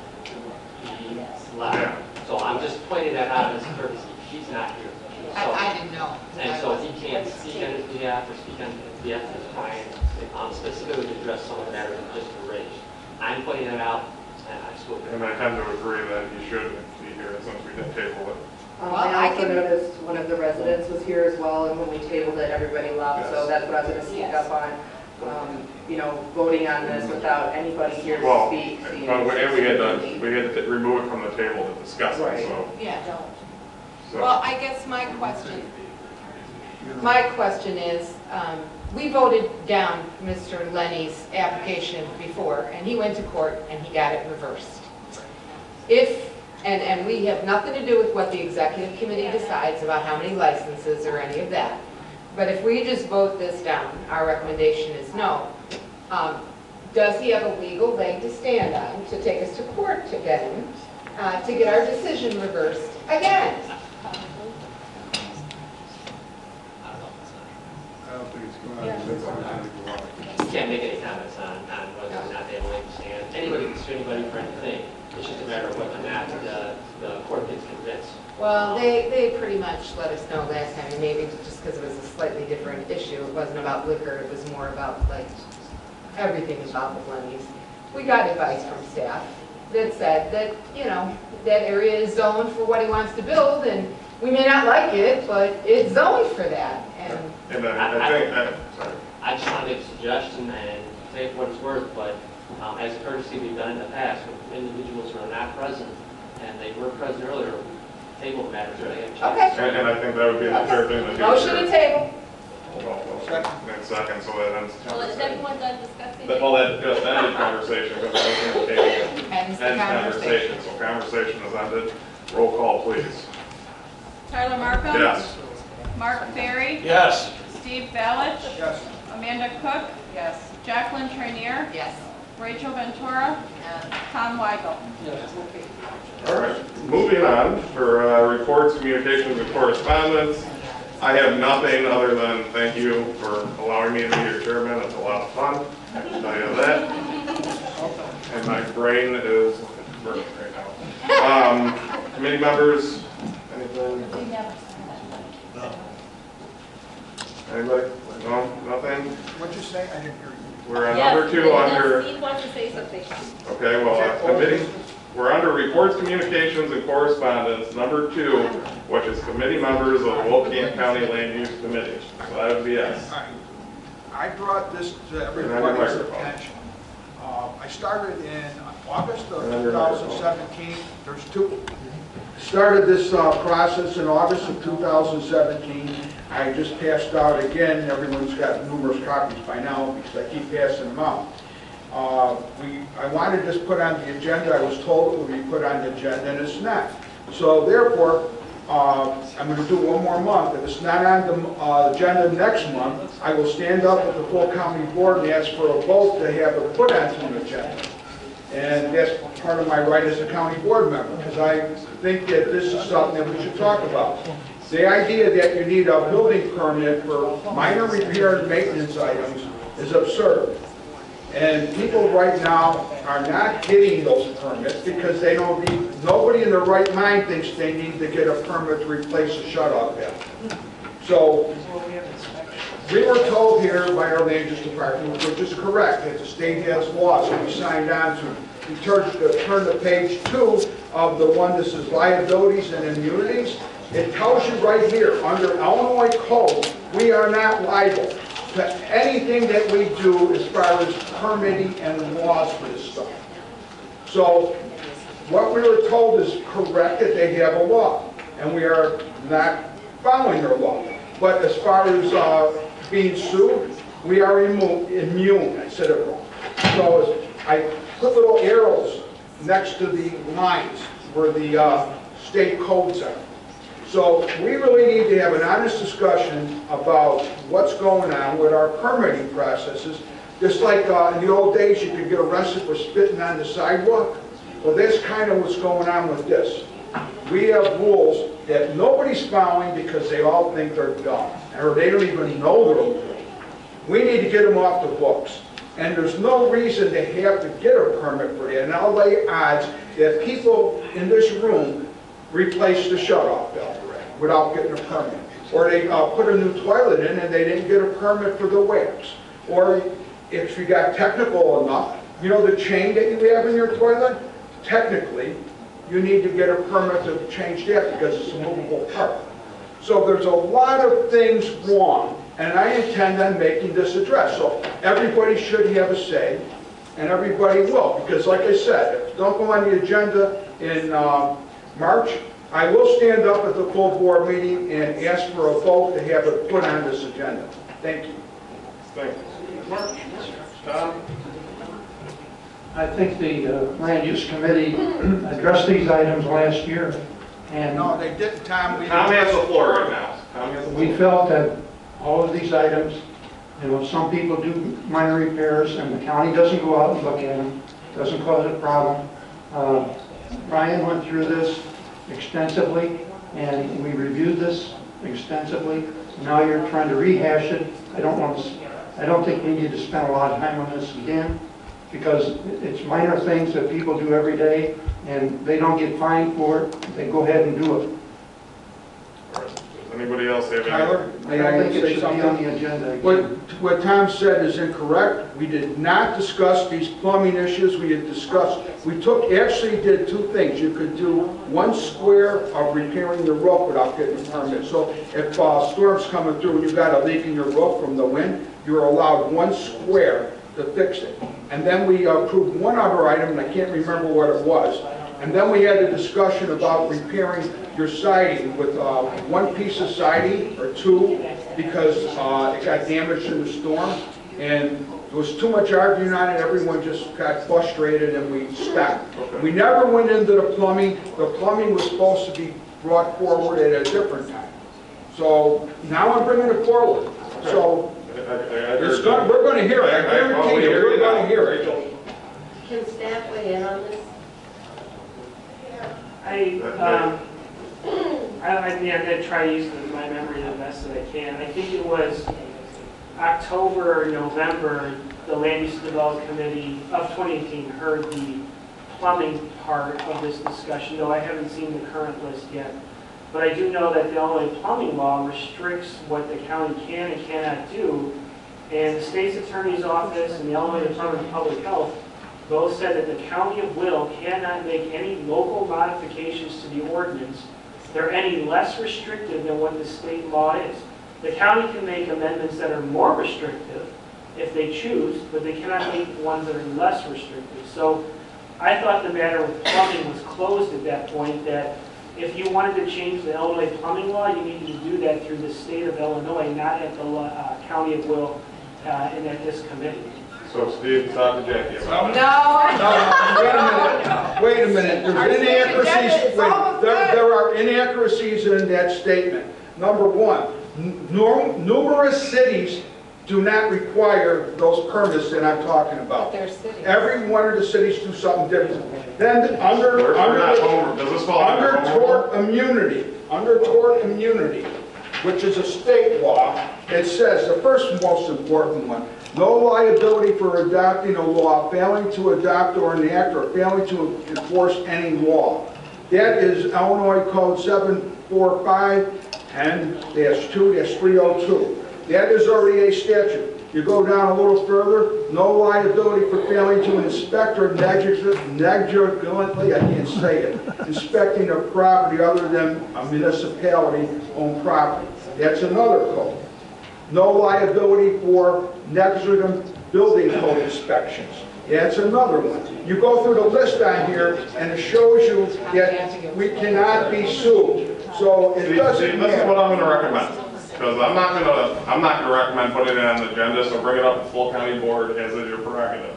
he left. So I'm just pointing that out as a courtesy. He's not here. So, I didn't know. and so he can't speak on his behalf or speak on behalf of his client, specifically to address some of the matters that just were raised. I'm pointing that out, and I still And I tend to agree that he should be here since we did table it. I also noticed one of the residents was here as well, and when we tabled it, everybody left, so that's what I was gonna speak up on. Voting on this without anybody here to Well, speak. and we had to remove it from the table to discuss it, so. Yeah. so- Well, I guess my question is, we voted down Mr. Lenny's application before, and he went to court and he got it reversed. And we have nothing to do with what the executive committee decides about how many licenses or any of that. But if we just vote this down, our recommendation is no. Does he have a legal leg to stand on to take us to court to get him, to get our decision reversed again? I don't think it's going on. You can't make any comments on whether or not they have a leg to stand. Anybody can sue anybody for anything. It's just a matter of whether or not the court gets convinced. Well, they pretty much let us know last time, and maybe just because it was a slightly different issue. It wasn't about liquor, it was more about like everything about the Lenny's. We got advice from staff that said that, that area is zoned for what he wants to build, and we may not like it, but it's zoned for that. And I think, sorry. I just want to make a suggestion and take what it's worth, but as a courtesy we've done in the past with individuals who are not present, and they were present earlier, table matters where they have a chance. Okay. And I think that would be the fair thing to do. Motion to table. Second, so that ends the Well, is conversation. everyone done discussing? Well, that just ended conversation, because I was going to table it. Ends the End conversation. So conversation is ended. Roll call, please. Tyler Markham? Yes. Mark Ferry? Yes. Steve Balich? Yes. Amanda Cook? Yes. Jacqueline Trainier? Yes. Rachel Ventura? Tom Weigel? All right, moving on for reports, communications, and correspondence. I have nothing other than thank you for allowing me to be your chairman. It's a lot of fun. I can tell you that. And my brain is burning right now. Committee members, anything? Anybody? No, nothing? What'd you say? I didn't hear you. We're on number two under. Steve wants to say something. Okay, well, committee, we're under reports, communications, and correspondence, number 2, which is committee members of the Wolcott County Land Use Committee. So that would be yes. I brought this to everybody's attention. I started in August of 2017. There's two. Started this process in August of 2017. I just passed out again. Everyone's got numerous copies by now because I keep passing them out. I wanted this put on the agenda. I was told it would be put on the agenda, and it's not. So therefore, I'm going to do one more month. If it's not on the agenda next month, I will stand up with the full county board and ask for a vote to have it put onto an agenda. And that's part of my right as a county board member, because I think that this is something that we should talk about. The idea that you need a building permit for minor repair and maintenance items is absurd. And people right now are not getting those permits because they don't need, nobody in their right mind thinks they need to get a permit to replace a shut-off valve. So, we were told here by our land use department, which is correct, that the state has laws that we signed on to. We turn to page 2 of the one that says liabilities and immunities. It tells you right here, under Illinois code, we are not liable to anything that we do as far as permitting and laws for this stuff. So what we were told is correct, that they have a law, and we are not following their law. But as far as being sued, we are immune. I said it wrong. So I put little arrows next to the lines where the state codes are. So we really need to have an honest discussion about what's going on with our permitting processes. Just like in the old days, you could get arrested for spitting on the sidewalk. Well, that's kind of what's going on with this. We have rules that nobody's following because they all think they're dumb, or they don't even know they're rules. We need to get them off the books. And there's no reason to have to get a permit for that. And I'll lay odds that people in this room replace the shut-off valve without getting a permit. Or they put a new toilet in and they didn't get a permit for the wax. Or if you got technical enough, you know the chain that you have in your toilet? Technically, you need to get a permit to change that because it's a movable part. So there's a lot of things wrong, and I intend on making this address. So everybody should have a say, and everybody will. Because like I said, if you don't go on the agenda in March, I will stand up at the full board meeting and ask for a vote to have it put on this agenda. Thank you. Thank you. Tom? I think the Land Use Committee addressed these items last year, and No, they didn't, Tom. Tom has the floor right now. Tom has the floor. we felt that all of these items, you know, some people do minor repairs, and the county doesn't go out and look at them, doesn't cause a problem. Ryan went through this extensively, and we reviewed this extensively. Now you're trying to rehash it. I don't think we need to spend a lot of time on this again, because it's minor things that people do every day, and they don't get fined for it. They go ahead and do it. Does anybody else have any? Tyler, I may don't I think it say should be on something? the agenda again. What Tom said is incorrect. We did not discuss these plumbing issues. We actually did two things. You could do 1 square of repairing the roof without getting a permit. So if storm's coming through and you've got a leak in your roof from the wind, you're allowed 1 square to fix it. And then we approved one other item, and I can't remember what it was. And then we had a discussion about repairing your siding with 1 piece of siding or 2 because it got damaged in the storm. And there was too much arguing on it. Everyone just got frustrated and we stopped. Okay. We never went into the plumbing. The plumbing was supposed to be brought forward at a different time. So now I'm bringing it forward. So we're going to hear it. I guarantee you, we're going to hear it. Can staff weigh in on this? I'm going to try to use my memory the best that I can. I think it was October or November, the Land Use Development Committee of 2018 heard the plumbing part of this discussion, though I haven't seen the current list yet. But I do know that the Illinois plumbing law restricts what the county can and cannot do. And the state's attorney's office and the Illinois Department of Public Health both said that the county of Will cannot make any local modifications to the ordinance. They're any less restrictive than what the state law is. The county can make amendments that are more restrictive if they choose, but they cannot make ones that are less restrictive. So I thought the matter with plumbing was closed at that point, that if you wanted to change the Illinois plumbing law, you needed to do that through the state of Illinois, not at the county of Will and at this committee. So Steve, talk to Jackie about it. No, wait a minute. There's inaccuracies. There are inaccuracies in that statement. Number one, numerous cities do not require those permits that I'm talking about. Every one of the cities do something different. Then under tort immunity, which is a state law, it says, the first most important one, no liability for adopting a law, failing to adopt or enact, or failing to enforce any law. That is Illinois Code 745-10-2-302. That is already a statute. You go down a little further, no liability for failing to inspect or negligently, I can't say it, inspecting a property other than a municipality-owned property. That's another code. No liability for negligent building code inspections. That's another one. You go through the list on here, and it shows you that we cannot be sued. So it doesn't matter. This is what I'm going to recommend, because I'm not going to recommend putting it on the agenda. So bring it up to full county board as is your prerogative.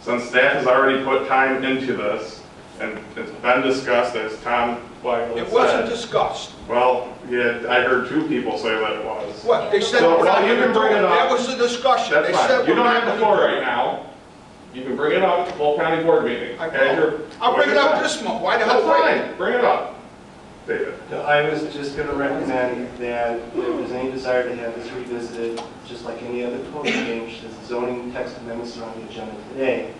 Since staff has already put time into this, and it's been discussed, as Tom Weigel It had wasn't said. discussed. Well, yeah, I heard two people say that it was. What, they said, So, we're not well, you gonna can do bring it up. That was the discussion. That's They fine. said You we're don't not have the gonna floor do it. right now. You can bring it up at the full county board meeting. I As will. your- I'll bring it up That's this month. Why the fine. hell wait? That's fine. Bring it up, David. No, I was just going to recommend that if there's any desire to have this revisited, just like any other code change, as the zoning text amendments are on the agenda today,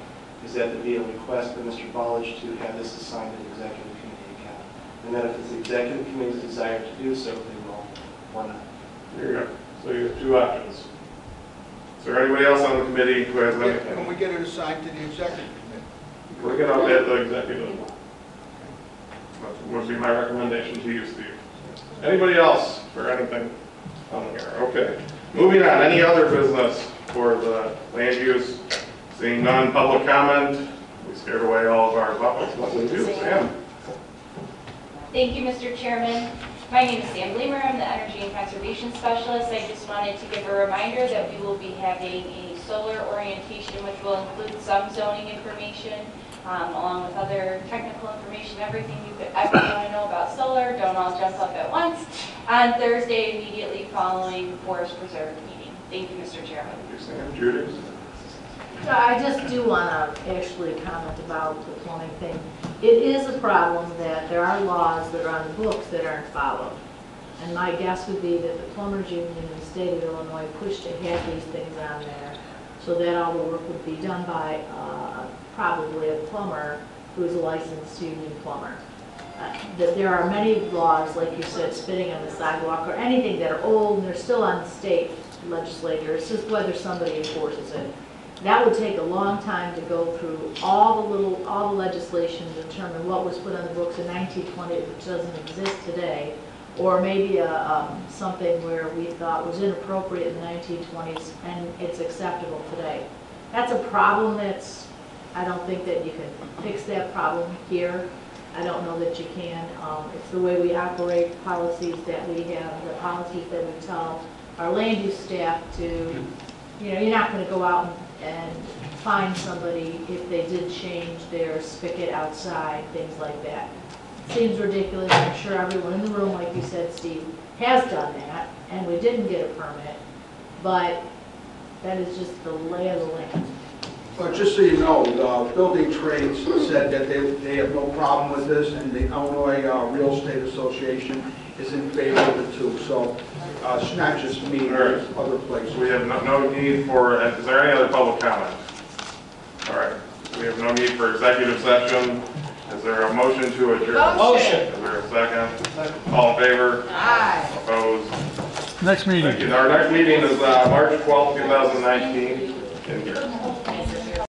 is that there be a request by Mr. Ballage to have this assigned to the executive committee again. And that if it's the executive committee's desire to do so, they will. Why not? There you go. So you have two options. Is there anybody else on the committee who has Can anything? we get it assigned to the executive committee? Bring it up at the executive. That would be my recommendation to you, Steve. Anybody else for anything on here? Okay. Moving on, any other business for the land use? Seeing none, public comment. We scared away all of our buffets. What we do, Sam? Thank you, Mr. Chairman. My name is Sam Bleemer. I'm the Energy and Conservation Specialist. I just wanted to give a reminder that we will be having a solar orientation, which will include some zoning information, along with other technical information, everything you could ever want to know about solar. Don't all jump up at once. On Thursday, immediately following Forest Preserve meeting. Thank you, Mr. Chairman. Thank you, Sam. Judy? So I just do want to actually comment about the plumbing thing. It is a problem that there are laws that are on the books that aren't followed. And my guess would be that the plumbers union in the state of Illinois pushed to have these things on there so that all the work would be done by probably a plumber who is a licensed union plumber. That there are many laws, like you said, spitting on the sidewalk or anything that are old and they're still on the state legislature. It's just whether somebody enforces it. That would take a long time to go through all the legislation to determine what was put on the books in 1920, which doesn't exist today, or maybe something where we thought was inappropriate in the 1920s and it's acceptable today. That's a problem I don't think that you can fix that problem here. I don't know that you can. It's the way we operate, policies that we have, the policies that we tell our land use staff to, you're not going to go out and find somebody if they did change their spigot outside, things like that. Seems ridiculous. I'm sure everyone in the room, like you said, Steve, has done that, and we didn't get a permit, but that is just the lay of the land. Well, just so you know, the building trades said that they have no problem with this, and the Illinois Real Estate Association is in favor of it too. So it's not just me, there's other places. We have no need for, is there any other public comment? All right, we have no need for executive session. Is there a motion to adjourn? Motion. Is there a second? All in favor? Aye. Opposed? Next meeting. Thank you. Our next meeting is March 12th, 2019 in here.